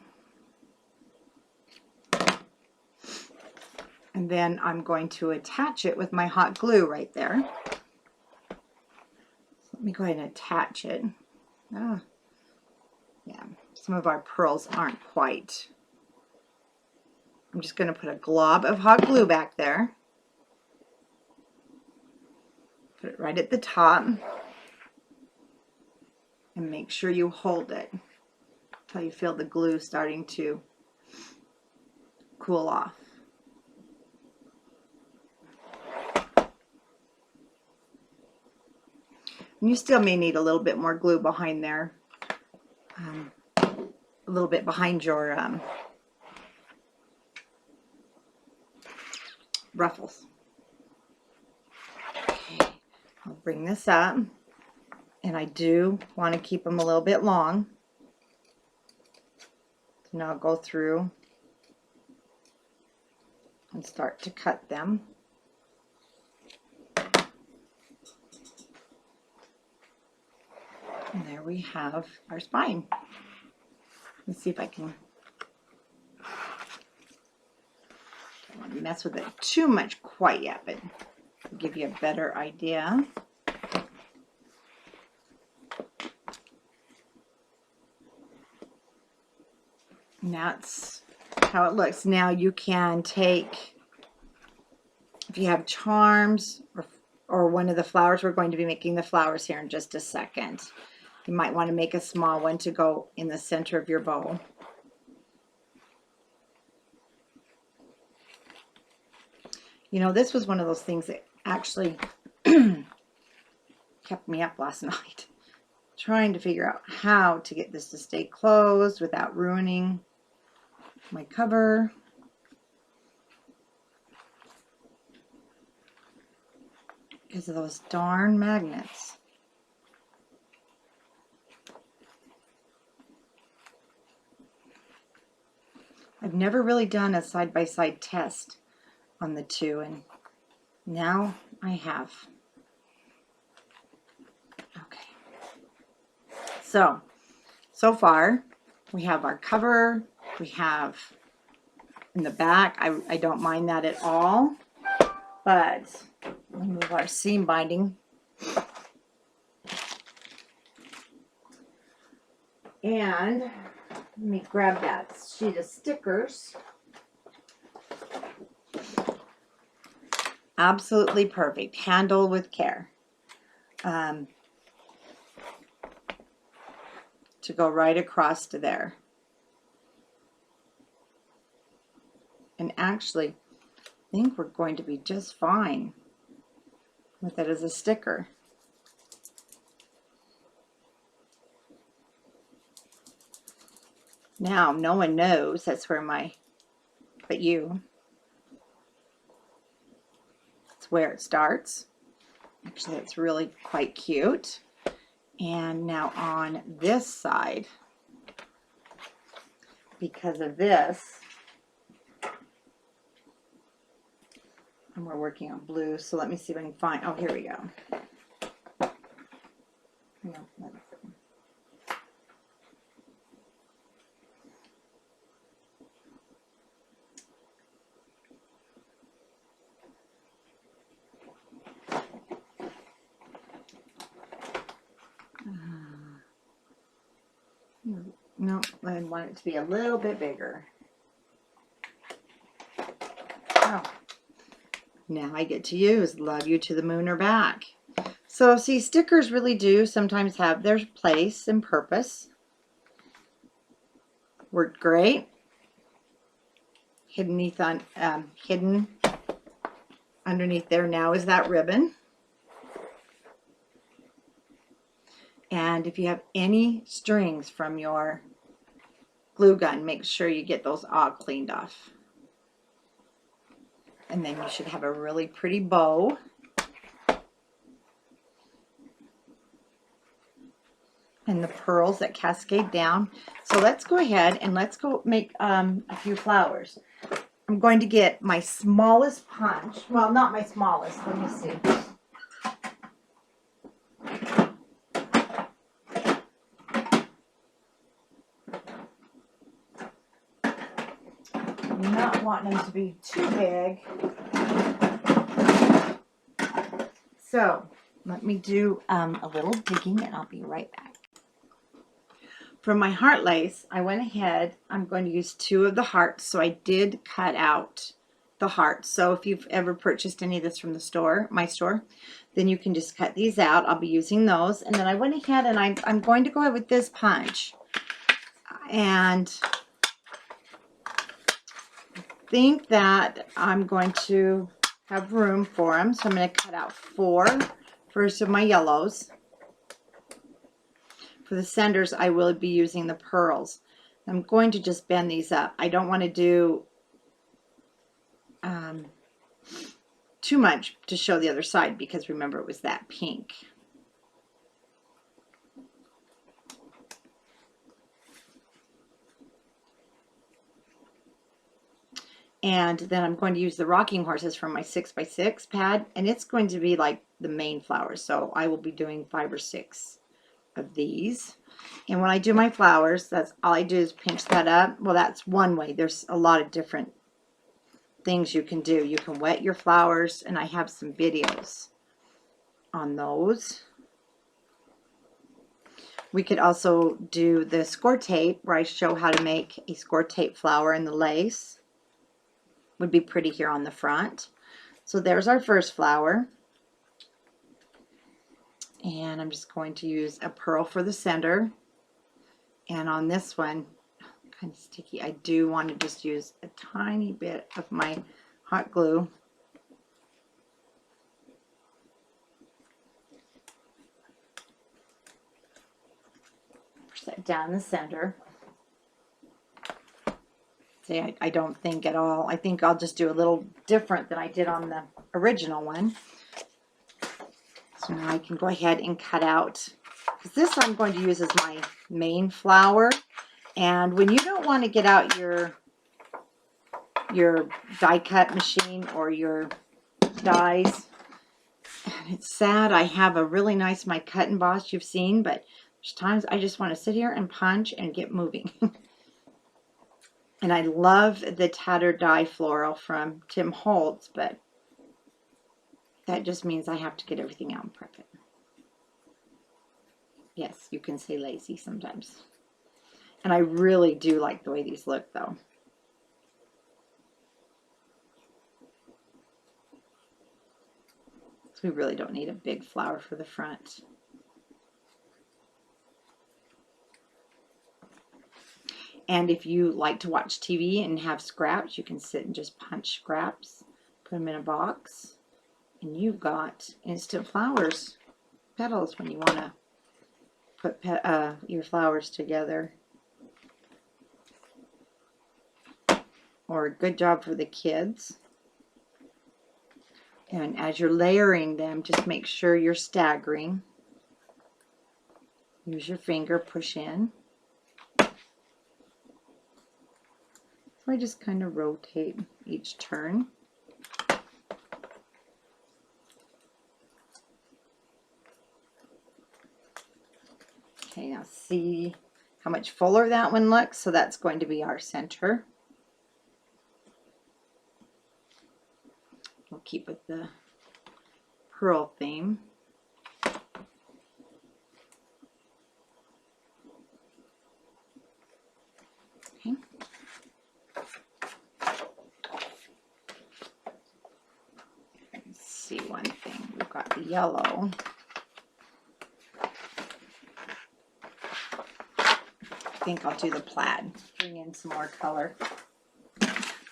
And then I'm going to attach it with my hot glue right there. So let me go ahead and attach it. Oh, yeah, some of our pearls aren't quite. I'm just going to put a glob of hot glue back there. Put it right at the top. And make sure you hold it until you feel the glue starting to cool off. And you still may need a little bit more glue behind there. A little bit behind your ruffles. Okay, I'll bring this up, and I do want to keep them a little bit long. So now I'll go through and start to cut them. And there we have our spine. Let's see if I can. Don't want to mess with it too much quite yet, but to give you a better idea. And that's how it looks. Now you can take, if you have charms or one of the flowers, we're going to be making the flowers here in just a second. You might want to make a small one to go in the center of your bow. You know, this was one of those things that actually kept me up last night, trying to figure out how to get this to stay closed without ruining my cover. Because of those darn magnets. I've never really done a side-by-side test on the two, and now I have. Okay. So far, we have our cover. We have in the back. I don't mind that at all. But let me move our seam binding. And let me grab that sheet of stickers. Absolutely perfect. Handle with care. To go right across to there. And actually, I think we're going to be just fine with it as a sticker. Now, no one knows that's where but you. It's where it starts. Actually, it's really quite cute. And now on this side, because of this, and we're working on blue, so let me see if I can find, oh, here we go. No, let's see. No, I want it to be a little bit bigger. Oh, now I get to use Love You to the Moon or Back. So see, stickers really do sometimes have their place and purpose. Worked great. Hidden underneath there now is that ribbon. And if you have any strings from your glue gun, make sure you get those all cleaned off. And then you should have a really pretty bow. And the pearls that cascade down. So let's go ahead and let's go make a few flowers. I'm going to get my smallest punch. Well, not my smallest. Let me see. I'm not wanting them to be too big. So let me do a little digging and I'll be right back. For my heart lace, I went ahead, I'm going to use 2 of the hearts, so I did cut out the hearts. So if you've ever purchased any of this from the store, my store, then you can just cut these out. I'll be using those. And then I went ahead and I'm going to go ahead with this punch. And I think that I'm going to have room for them. So I'm going to cut out 4 first of my yellows. For the centers, I will be using the pearls. I'm going to just bend these up. I don't want to do too much to show the other side because remember it was that pink. And then I'm going to use the rocking horses from my 6x6 pad, and it's going to be like the main flowers. So I will be doing 5 or 6 of these. And when I do my flowers, that's all I do is pinch that up. Well, that's one way. There's a lot of different things you can do. You can wet your flowers, and I have some videos on those. We could also do the score tape where I show how to make a score tape flower in the lace. Would be pretty here on the front. So there's our first flower. And I'm just going to use a pearl for the center. And on this one, kind of sticky, I do want to just use a tiny bit of my hot glue. Push that down the center. See, I don't think at all. I think I'll just do a little different than I did on the original one. So now I can go ahead and cut out, because this I'm going to use as my main flower. And when you don't want to get out your your die cut machine or your dies. And it's sad. I have a really nice my cut and emboss you've seen, but there's times I just want to sit here and punch and get moving. And I love the tattered die floral from Tim Holtz, but that just means I have to get everything out and prep it. Yes, you can say lazy sometimes. And I really do like the way these look, though. So we really don't need a big flower for the front. And if you like to watch TV and have scraps, you can sit and just punch scraps, put them in a box, and you've got instant flowers, petals when you want to put your flowers together. Or a good job for the kids. And as you're layering them, just make sure you're staggering. Use your finger, push in. So I just kind of rotate each turn. Okay, now see how much fuller that one looks. So that's going to be our center. We'll keep with the pearl theme. Okay. Let's see one thing. We've got the yellow. I think I'll do the plaid. Bring in some more color.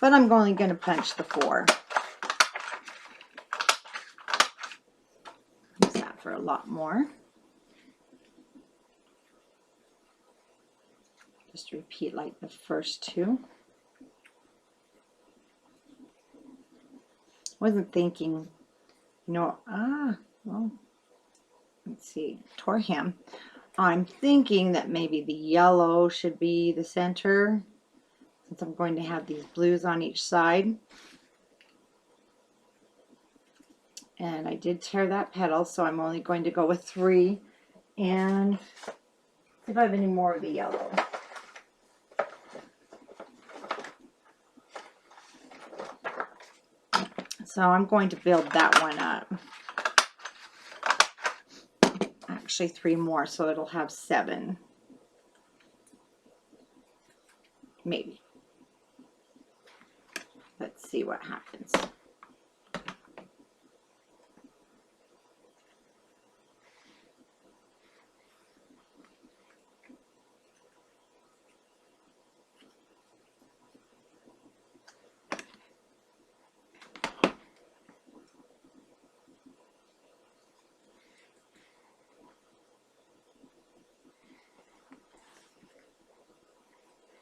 But I'm only going to punch the 4. Use that for a lot more. Just repeat like the first 2. Wasn't thinking, you know, well, let's see, Torham. I'm thinking that maybe the yellow should be the center, since I'm going to have these blues on each side. And I did tear that petal, so I'm only going to go with 3. And see if I have any more of the yellow. So I'm going to build that one up. Actually 3 more, so it'll have 7. Maybe. Let's see what happens.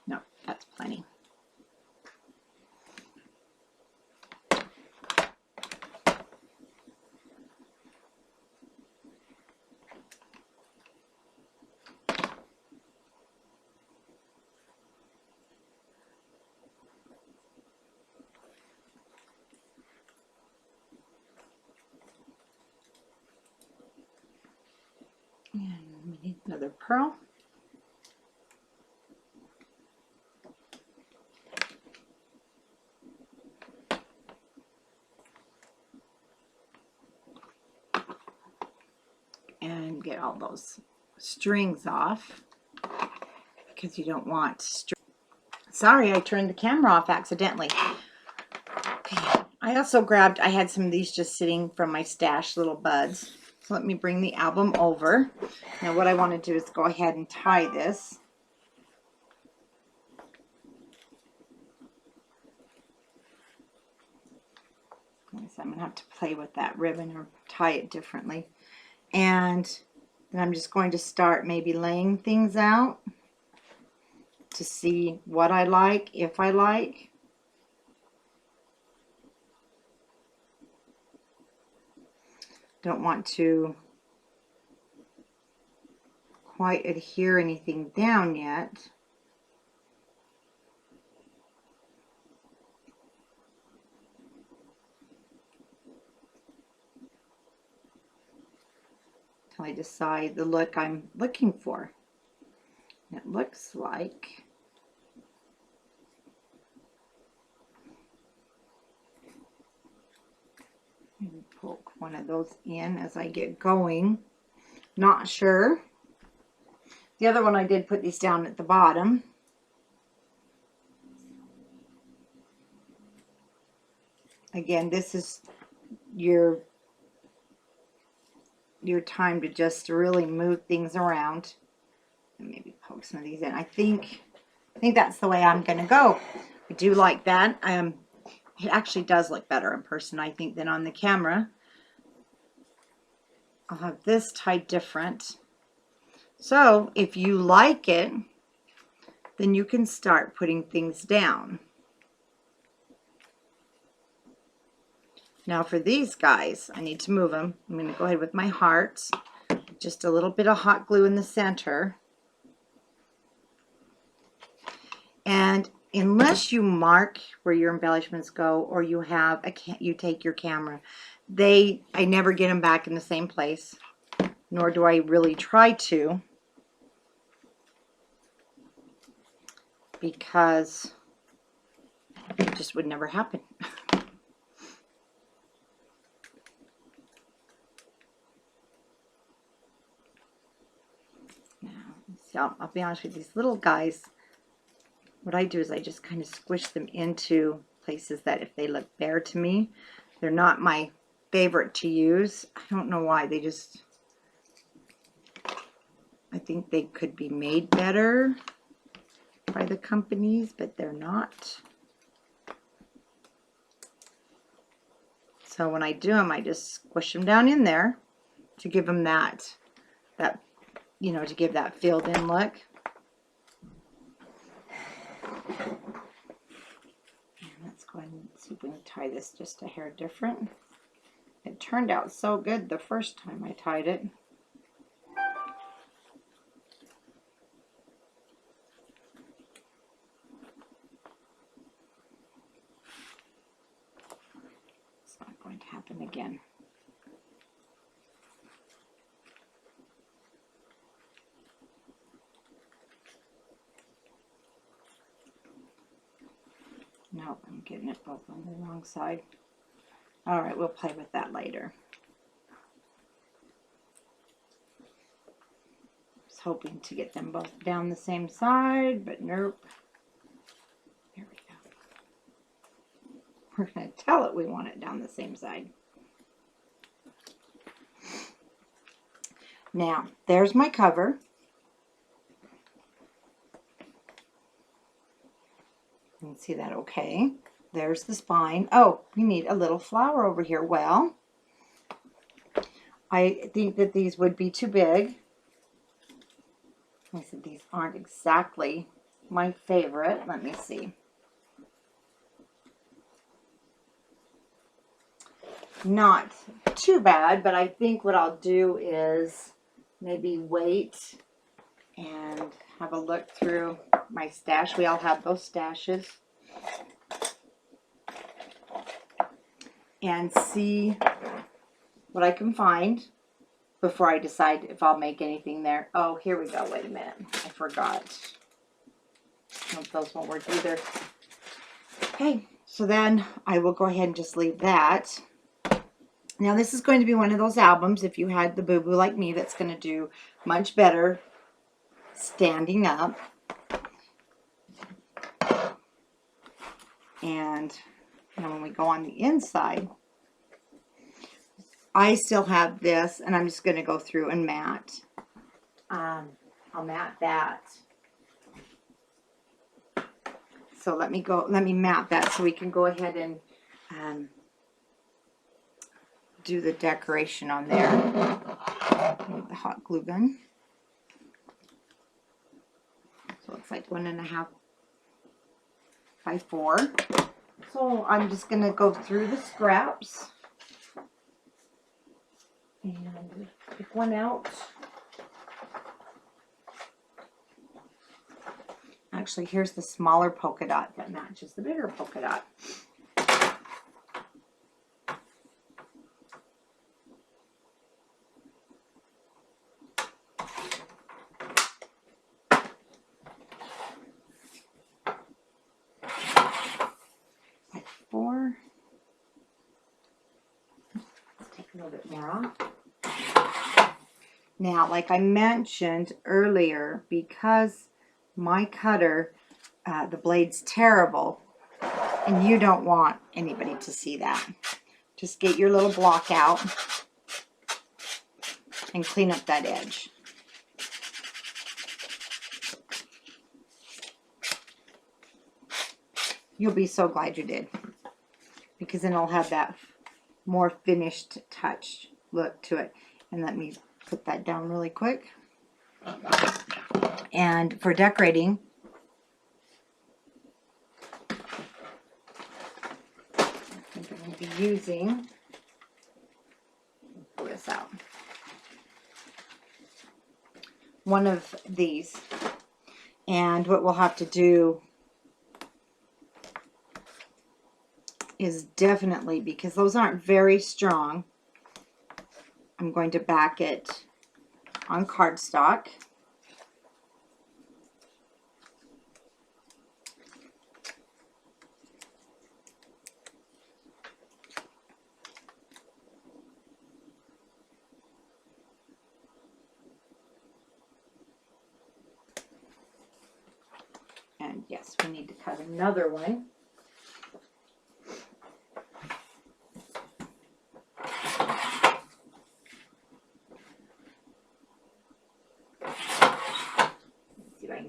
No, that's plenty. And we need another pearl. And get all those strings off because you don't want Sorry, I turned the camera off accidentally. Okay. I also grabbed, I had some of these just sitting from my stash, little buds. So let me bring the album over. Now what I want to do is go ahead and tie this. So I'm going to have to play with that ribbon or tie it differently. And then I'm just going to start maybe laying things out to see what I like, if I like. Don't want to quite adhere anything down yet. until I decide the look I'm looking for. It looks like maybe poke one of those in as I get going. Not sure. The other one I did put these down at the bottom. Again, this is your time to just really move things around and maybe poke some of these in. I think that's the way I'm gonna go. I do like that. It actually does look better in person, I think, than on the camera. I'll have this tied different. So if you like it, then you can start putting things down. Now for these guys, I need to move them. I'm going to go ahead with my hearts. Just a little bit of hot glue in the center. And unless you mark where your embellishments go, or you have you take your camera, I never get them back in the same place, nor do I really try to, because it just would never happen. Now, I'll be honest with you, these little guys, what I do is I just kind of squish them into places that if they look bare to me, they're not my favorite to use. I don't know why. I think they could be made better by the companies, but they're not. So when I do them, I just squish them down in there to give them that you know, to give that filled in look. And let's go ahead and see if we can tie this just a hair different. It turned out so good the first time I tied it. It's not going to happen again. Nope, I'm getting it both on the wrong side. All right, we'll play with that later. I was hoping to get them both down the same side, but nope. There we go. We're going to tell it we want it down the same side. Now, there's my cover. You can see that okay. There's the spine. Oh, we need a little flower over here. Well, I think that these would be too big. I said these aren't exactly my favorite. Let me see. Not too bad, but I think what I'll do is maybe wait and have a look through my stash. We all have those stashes. And see what I can find before I decide if I'll make anything there. Oh, here we go. Wait a minute. I forgot. Nope, those won't work either. Okay, so then I will go ahead and just leave that. Now this is going to be one of those albums, if you had the boo-boo like me, that's going to do much better standing up. And when we go on the inside, I still have this, and I'm just going to go through and matte. I'll matte that. So let me matte that so we can go ahead and do the decoration on there with the hot glue gun. So it looks like 1.5 by 4. So I'm just going to go through the scraps and pick one out. Actually, here's the smaller polka dot that matches the bigger polka dot. little bit more off. Now, like I mentioned earlier, because my cutter, the blade's terrible, and you don't want anybody to see that. Just get your little block out and clean up that edge. You'll be so glad you did, because then it'll have that more finished touch look to it. And let me put that down really quick. And for decorating, I think I'm going to be using, pull this out, one of these. And what we'll have to do is definitely, because those aren't very strong, I'm going to back it on cardstock. And yes, we need to cut another one.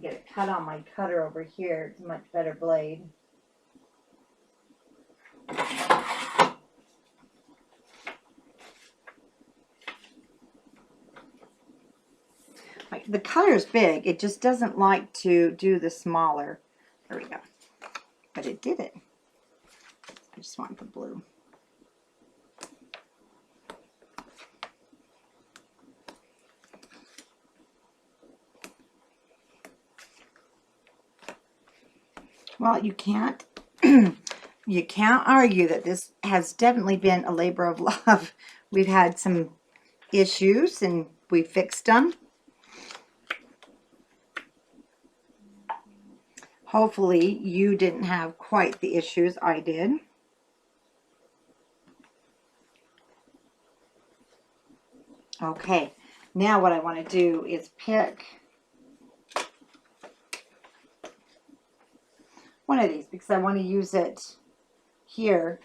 Get it cut on my cutter over here. It's a much better blade. The cutter's big. It just doesn't like to do the smaller. There we go. But it did it. I just want the blue. Well, you can't argue that this has definitely been a labor of love. We've had some issues and we fixed them. Hopefully you didn't have quite the issues I did. Okay, now what I want to do is pick one of these because I want to use it here.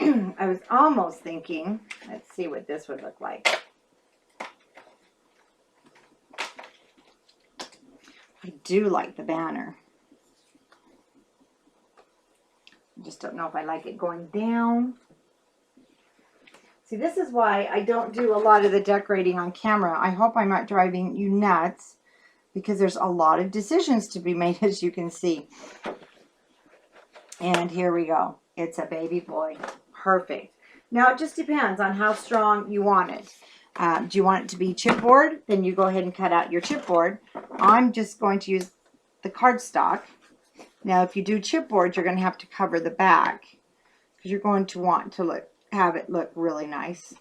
I was almost thinking, let's see what this would look like. I do like the banner. I just don't know if I like it going down. See, this is why I don't do a lot of the decorating on camera. I hope I'm not driving you nuts because there's a lot of decisions to be made, as you can see. And here we go. It's a baby boy. Perfect. Now, it just depends on how strong you want it. Do you want it to be chipboard? Then you go ahead and cut out your chipboard. I'm just going to use the cardstock. Now, if you do chipboard, you're going to have to cover the back because you're going to want to have it look really nice.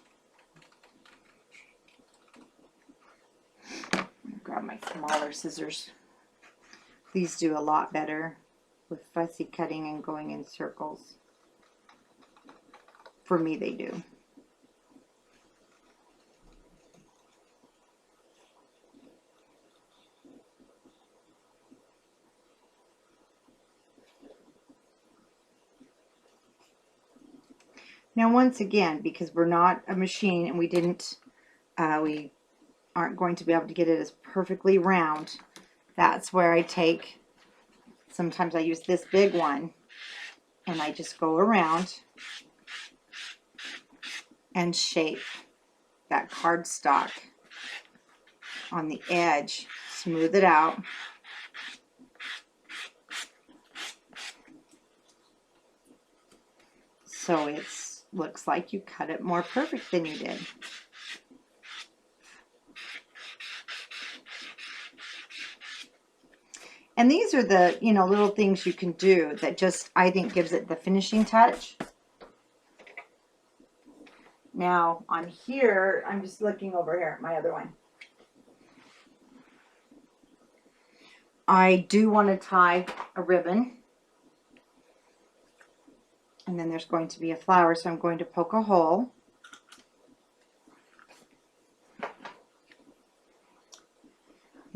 Grab my smaller scissors. These do a lot better with fussy cutting and going in circles. For me, they do. Now, once again, because we're not a machine and we aren't going to be able to get it as perfectly round, that's where I take, sometimes I use this big one and I just go around and shape that cardstock on the edge, smooth it out. So it looks like you cut it more perfect than you did. And these are the, little things you can do that just, I think, gives it the finishing touch. Now, on here, I'm just looking over here at my other one. I do want to tie a ribbon. And then there's going to be a flower, so I'm going to poke a hole.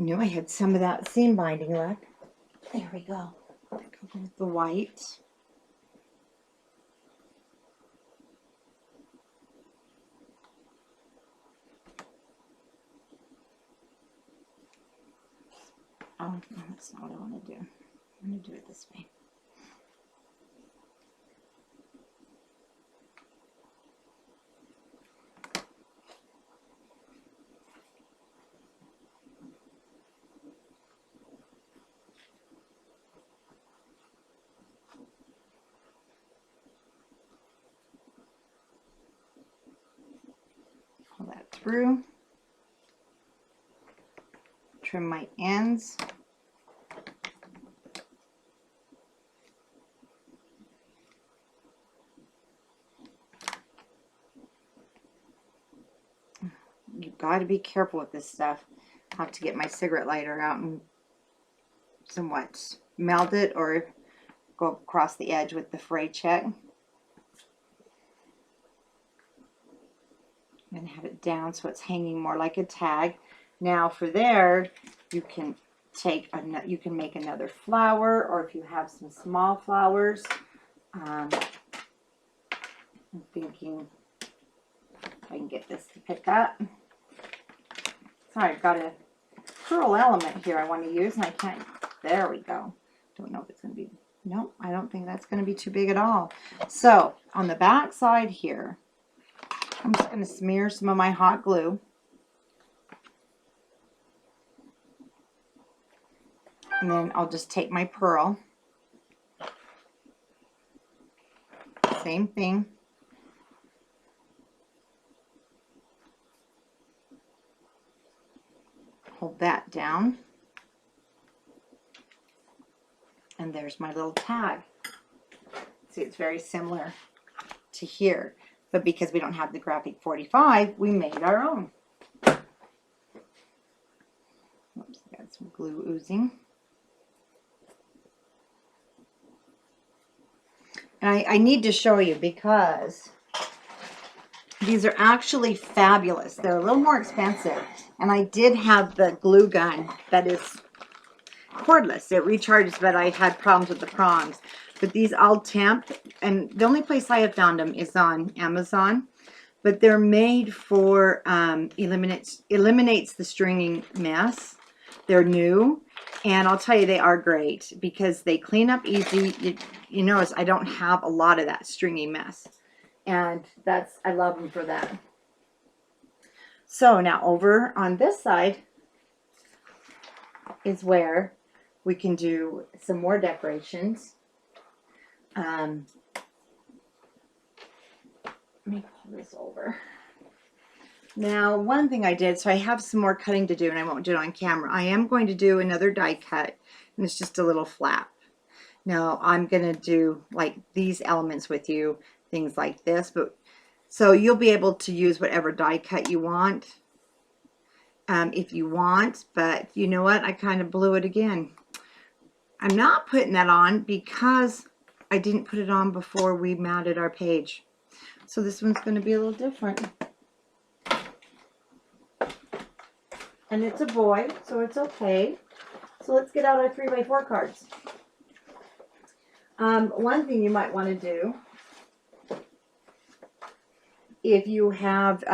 knew I had some of that seam binding left. There we go. Go with the white. Oh, no, that's not what I want to do. I'm going to do it this way. Pull that through. Trim my ends. You've got to be careful with this stuff. I have to get my cigarette lighter out and somewhat melt it or go across the edge with the fray check. I'm going to have it down so it's hanging more like a tag. Now for there, you can you can make another flower, or if you have some small flowers, I'm thinking if I can get this to pick up. Sorry, I've got a pearl element here I want to use, and I can't. There we go. Don't know if it's going to be. Nope, I don't think that's going to be too big at all. So on the back side here, I'm just going to smear some of my hot glue. And then I'll just take my pearl. Same thing. Hold that down. And there's my little tag. See, it's very similar to here. But because we don't have the graphic 45, we made our own. Oops, I got some glue oozing. And I need to show you because these are actually fabulous. They're a little more expensive. And I did have the glue gun that is cordless. It recharges, but I had problems with the prongs. But these Authentique, and the only place I have found them is on Amazon. But they're made for, eliminates the stringing mess. They're new. And I'll tell you, they are great because they clean up easy. You notice I don't have a lot of that stringy mess. And I love them for that. So now over on this side is where we can do some more decorations. Let me pull this over. Now, one thing I did, so I have some more cutting to do, and I won't do it on camera. I am going to do another die cut, and it's just a little flap. Now, I'm going to do like these elements with you, things like this, but so you'll be able to use whatever die cut you want, if you want, but you know what? I kind of blew it again. I'm not putting that on because I didn't put it on before we matted our page. So this one's going to be a little different. And it's a boy, so it's okay. So let's get out our 3x4 cards. One thing you might want to do, if you have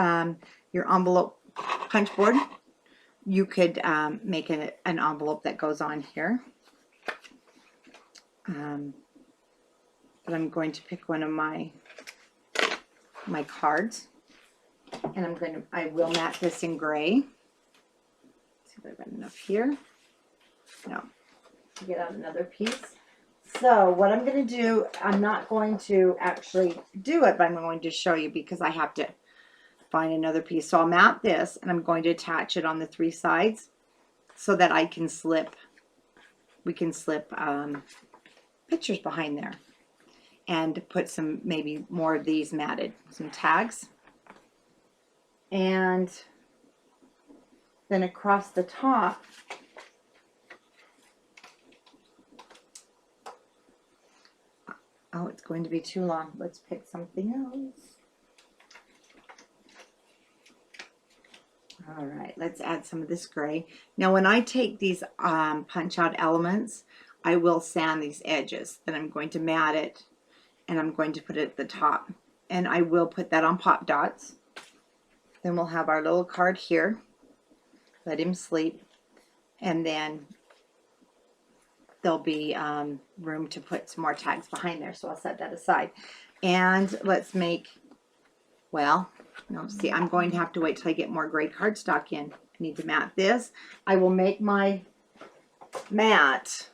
your envelope punch board, you could make an envelope that goes on here. But I'm going to pick one of my cards, and I will mat this in gray. Let's see if I've got enough here. No, get out another piece. So what I'm going to do, I'm not going to actually do it, but I'm going to show you because I have to find another piece. So I'll mat this, and I'm going to attach it on the 3 sides so that I can we can slip pictures behind there and put some, maybe more of these matted, some tags. And then across the top, oh, it's going to be too long. Let's pick something else. All right, let's add some of this gray. Now, when I take these punch out elements, I will sand these edges. Then I'm going to mat it, and I'm going to put it at the top. And I will put that on pop dots. Then we'll have our little card here. Let him sleep. And then there'll be room to put some more tags behind there. So I'll set that aside. And let's make, well, no, see, I'm going to have to wait till I get more gray cardstock in. I need to mat this. I will make my mat,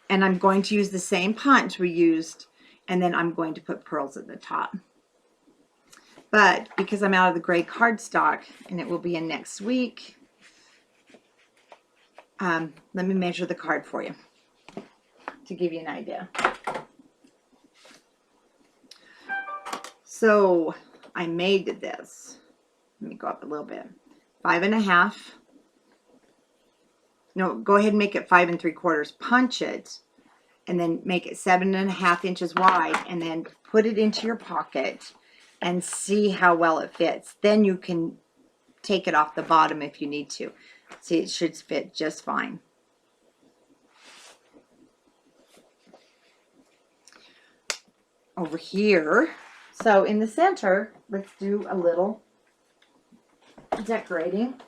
and I'm going to use the same punch we used, and then I'm going to put pearls at the top. But because I'm out of the gray cardstock, and it will be in next week, let me measure the card for you to give you an idea. So I made this, let me go up a little bit, 5.5. No, go ahead and make it 5 3/4. Punch it, and then make it 7.5 inches wide, and then put it into your pocket and see how well it fits. Then you can take it off the bottom if you need to. See, it should fit just fine. Over here, so in the center, let's do a little decorating.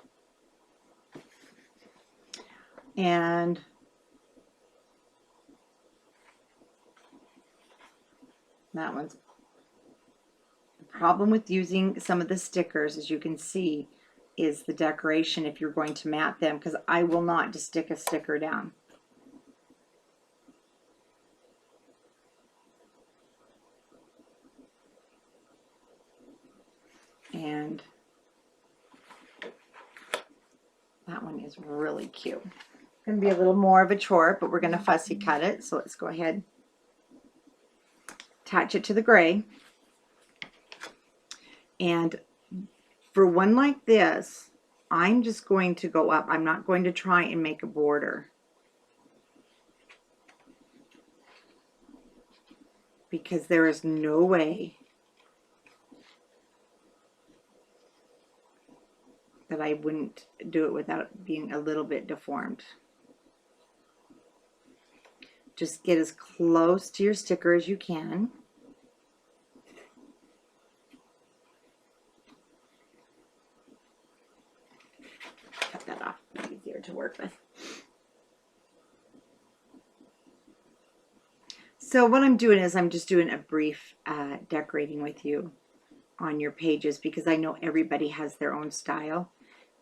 And that one's the problem with using some of the stickers, as you can see, is the decoration if you're going to mat them, because I will not just stick a sticker down. And that one is really cute. It's going to be a little more of a chore, but we're going to fussy cut it. So let's go ahead, attach it to the gray. And for one like this, I'm just going to go up. I'm not going to try and make a border, because there is no way that I wouldn't do it without being a little bit deformed. Just get as close to your sticker as you can. Cut that off, it's easier to work with. So what I'm doing is I'm just doing a brief decorating with you on your pages, because I know everybody has their own style,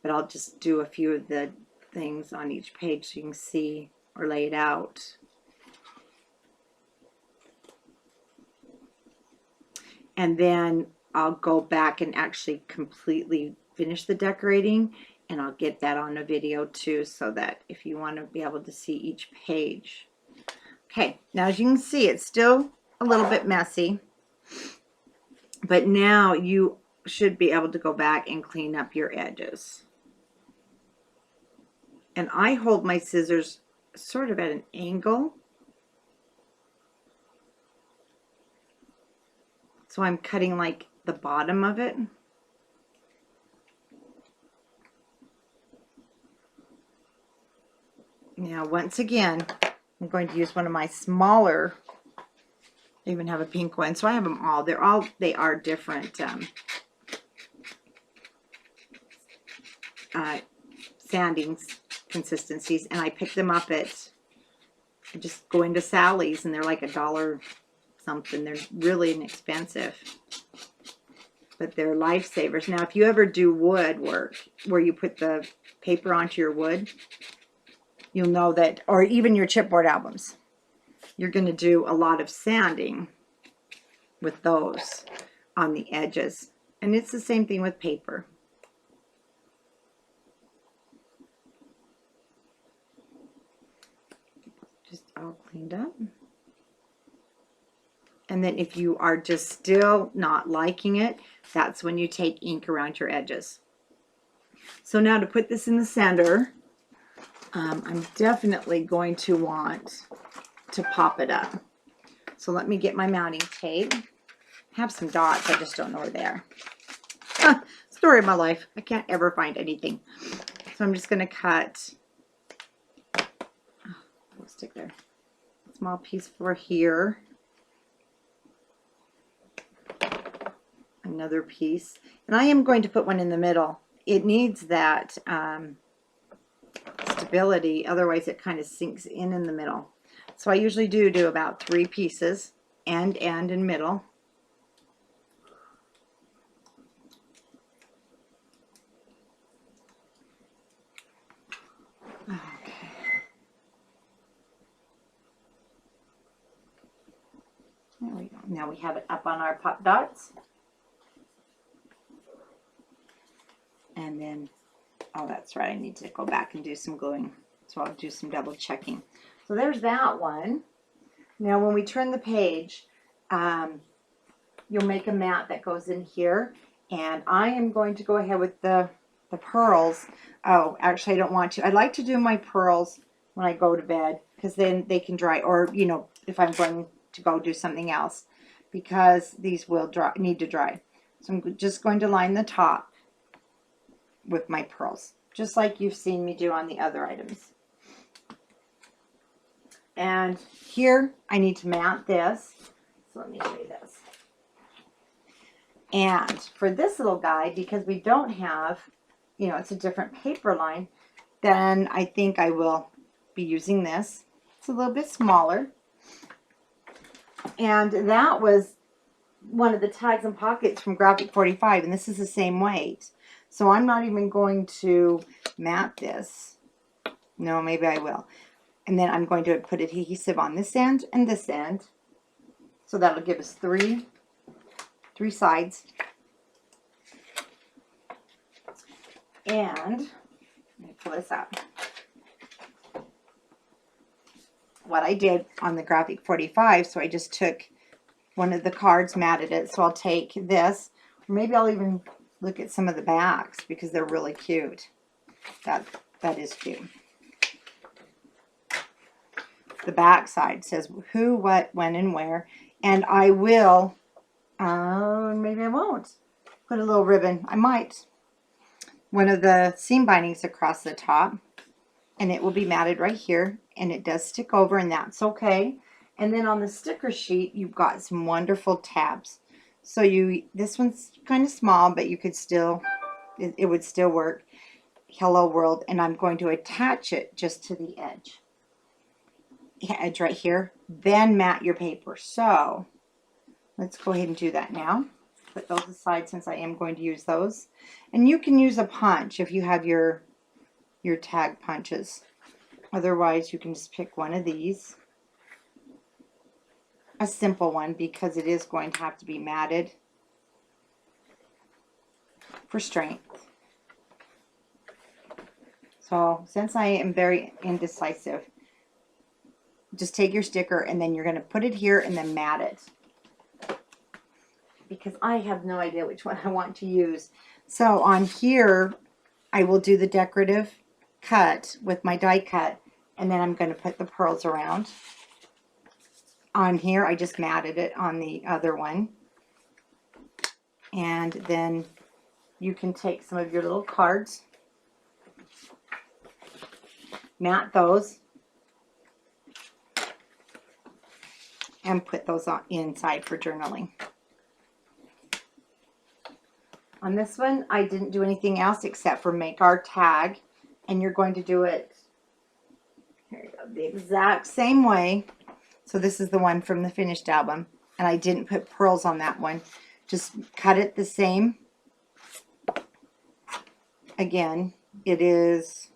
but I'll just do a few of the things on each page so you can see or lay it out. And then I'll go back and actually completely finish the decorating, and I'll get that on a video too, so that if you want to be able to see each page. Okay, now as you can see, it's still a little bit messy, but now you should be able to go back and clean up your edges. And I hold my scissors sort of at an angle, so I'm cutting like the bottom of it. Now once again, I'm going to use one of my smaller, I even have a pink one, so I have them all. They are different sanding consistencies, and I pick them up at, I just go into Sally's, and they're like $1 something. They're really inexpensive, but they're lifesavers. Now if you ever do wood work where you put the paper onto your wood, you'll know that, or even your chipboard albums, you're going to do a lot of sanding with those on the edges. And it's the same thing with paper. Just all cleaned up. And then if you are just still not liking it, that's when you take ink around your edges. So now to put this in the center, I'm definitely going to want to pop it up. So let me get my mounting tape. I have some dots, I just don't know where they are. Story of my life. I can't ever find anything. So I'm just going to cut, we'll stick there, small piece for here, another piece, and I am going to put one in the middle. It needs that stability, otherwise it kind of sinks in the middle. So I usually do about 3 pieces, end and middle. Okay. There we go. Now we have it up on our pop dots. And then, oh, that's right, I need to go back and do some gluing. So I'll do some double checking. So there's that one. Now when we turn the page, you'll make a mat that goes in here. And I am going to go ahead with the pearls. Oh, actually I don't want to. I like to do my pearls when I go to bed, because then they can dry, or, you know, if I'm going to go do something else, because these will dry, need to dry. So I'm just going to line the top with my pearls, just like you've seen me do on the other items. And here I need to mat this. So let me show you this. And for this little guy, because we don't have, you know, it's a different paper line, then I think I will be using this. It's a little bit smaller. And that was one of the tags and pockets from Graphic 45, and this is the same weight. So I'm not even going to mat this. No, maybe I will. And then I'm going to put adhesive on this end and this end. So that'll give us three sides. And let me pull this out. What I did on the Graphic 45, so I just took one of the cards, matted it. So I'll take this, or maybe I'll even look at some of the backs, because they're really cute. That is cute. The back side says who, what, when, and where. And I will, maybe I won't, put a little ribbon. I might. One of the seam bindings across the top. And it will be matted right here. And it does stick over, and that's okay. And then on the sticker sheet, you've got some wonderful tabs. So this one's kind of small, but you could still, it would still work. Hello World. And I'm going to attach it just to the edge. Edge right here, then mat your paper. So let's go ahead and do that now. Put those aside, since I am going to use those. And you can use a punch if you have your tag punches. Otherwise, you can just pick one of these, a simple one, because it is going to have to be matted for strength. So since I am very indecisive, just take your sticker and then you're going to put it here and then mat it, because I have no idea which one I want to use. So on here I will do the decorative cut with my die cut, and then I'm going to put the pearls around. On here I just matted it on the other one, and then you can take some of your little cards, mat those, and put those on inside for journaling. On this one, I didn't do anything else except for make our tag, and you're going to do it, here you go, the exact same way. So this is the one from the finished album, and I didn't put pearls on that one. Just cut it the same. Again, it is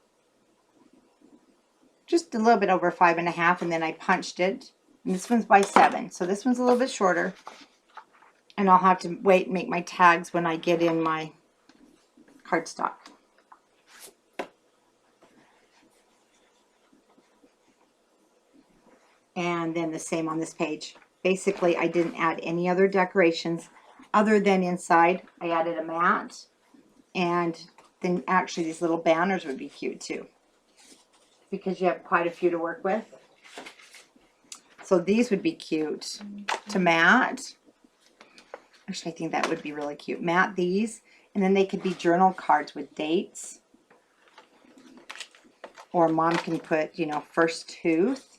just a little bit over 5.5, and then I punched it. And this one's by 7, so this one's a little bit shorter. And I'll have to wait and make my tags when I get in my cardstock. And then the same on this page. Basically, I didn't add any other decorations other than inside. I added a mat, and then actually these little banners would be cute too, because you have quite a few to work with. So these would be cute to mat. Actually, I think that would be really cute. Mat these, And then they could be journal cards with dates. Or mom can put, you know, first tooth.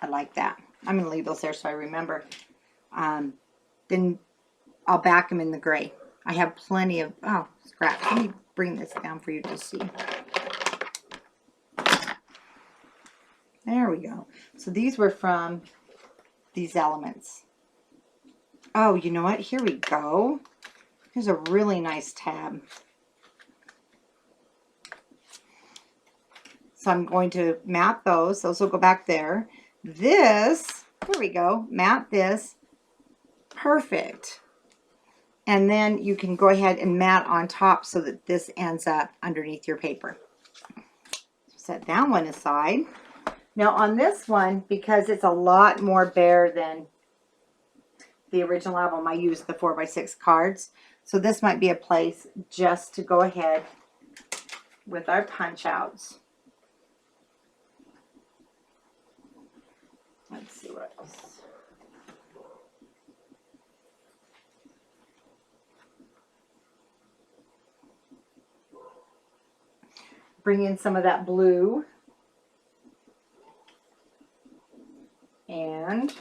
I like that. I'm going to leave those there so I remember. Then I'll back them in the gray. I have plenty of, oh, scratch. Let me bring this down for you to see. There we go. So these were from these elements. Oh, you know what? Here we go. Here's a really nice tab. So I'm going to mat those. Those will go back there. This, here we go, mat this. Perfect. And then you can go ahead and mat on top so that this ends up underneath your paper. Set that one aside. Now on this one, because it's a lot more bare than the original album, I used the 4x6 cards. So this might be a place just to go ahead with our punch outs. Let's see what else. Bring in some of that blue. And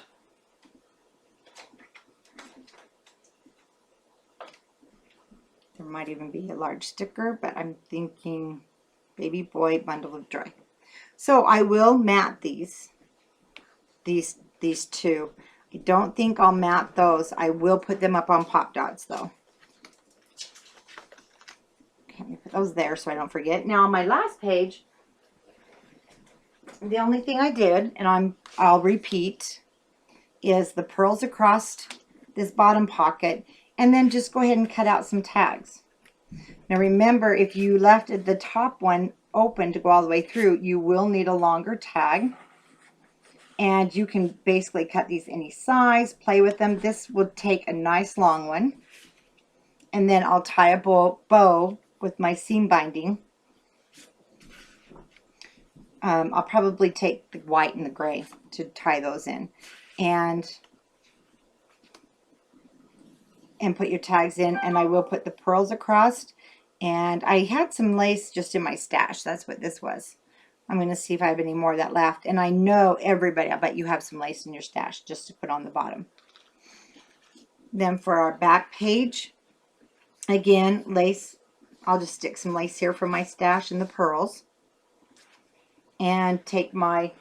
there might even be a large sticker, but I'm thinking baby boy bundle of joy. So I will mat these two. I don't think I'll mat those. I will put them up on pop dots though. Okay, let me put those there so I don't forget. Now on my last page, the only thing I did, and I'll repeat, is the pearls across this bottom pocket, and then just go ahead and cut out some tags. Now remember, if you left the top one open to go all the way through, you will need a longer tag. And you can basically cut these any size, play with them. This would take a nice long one. And then I'll tie a bow with my seam binding. I'll probably take the white and the gray to tie those in. And put your tags in. And I will put the pearls across. And I had some lace just in my stash. That's what this was. I'm going to see if I have any more of that left. And I know everybody, I bet you have some lace in your stash just to put on the bottom. Then for our back page, again, lace. I'll just stick some lace here for my stash and the pearls. And take my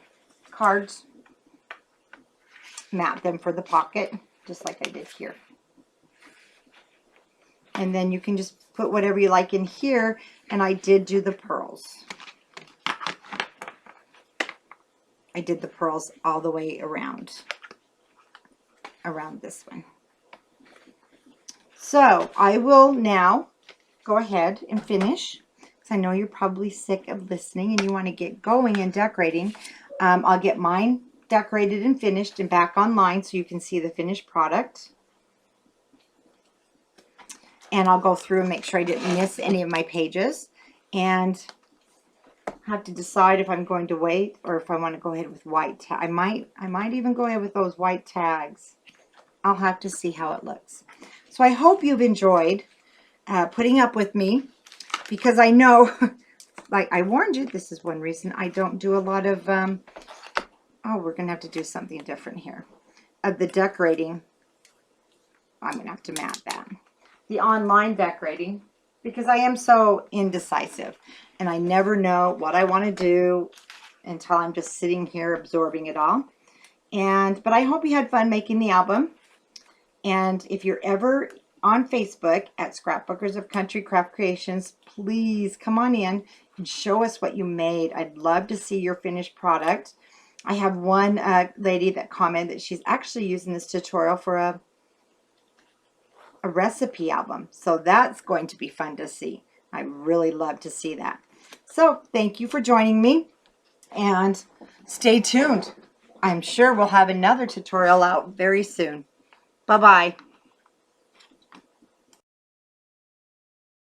cards, mat them for the pocket, just like I did here. And then you can just put whatever you like in here. And I did do the pearls. I did the pearls all the way around this one. So I will now go ahead and finish, because I know you're probably sick of listening and you want to get going and decorating. I'll get mine decorated and finished and back online so you can see the finished product. And I'll go through and make sure I didn't miss any of my pages. And have to decide if I'm going to wait or if I want to go ahead with white tag. I might even go ahead with those white tags. I'll have to see how it looks. So I hope you've enjoyed putting up with me, because I know, like I warned you, this is one reason I don't do a lot of, oh, we're going to have to do something different here. Of the decorating, I'm going to have to mat that. The online decorating, because I am so indecisive. And I never know what I want to do until I'm just sitting here absorbing it all. But I hope you had fun making the album. And if you're ever on Facebook at Scrapbookers of Country Craft Creations, please come on in and show us what you made. I'd love to see your finished product. I have one lady that commented that she's actually using this tutorial for a recipe album. So that's going to be fun to see. I really love to see that. So thank you for joining me, and stay tuned. I'm sure we'll have another tutorial out very soon. Bye-bye.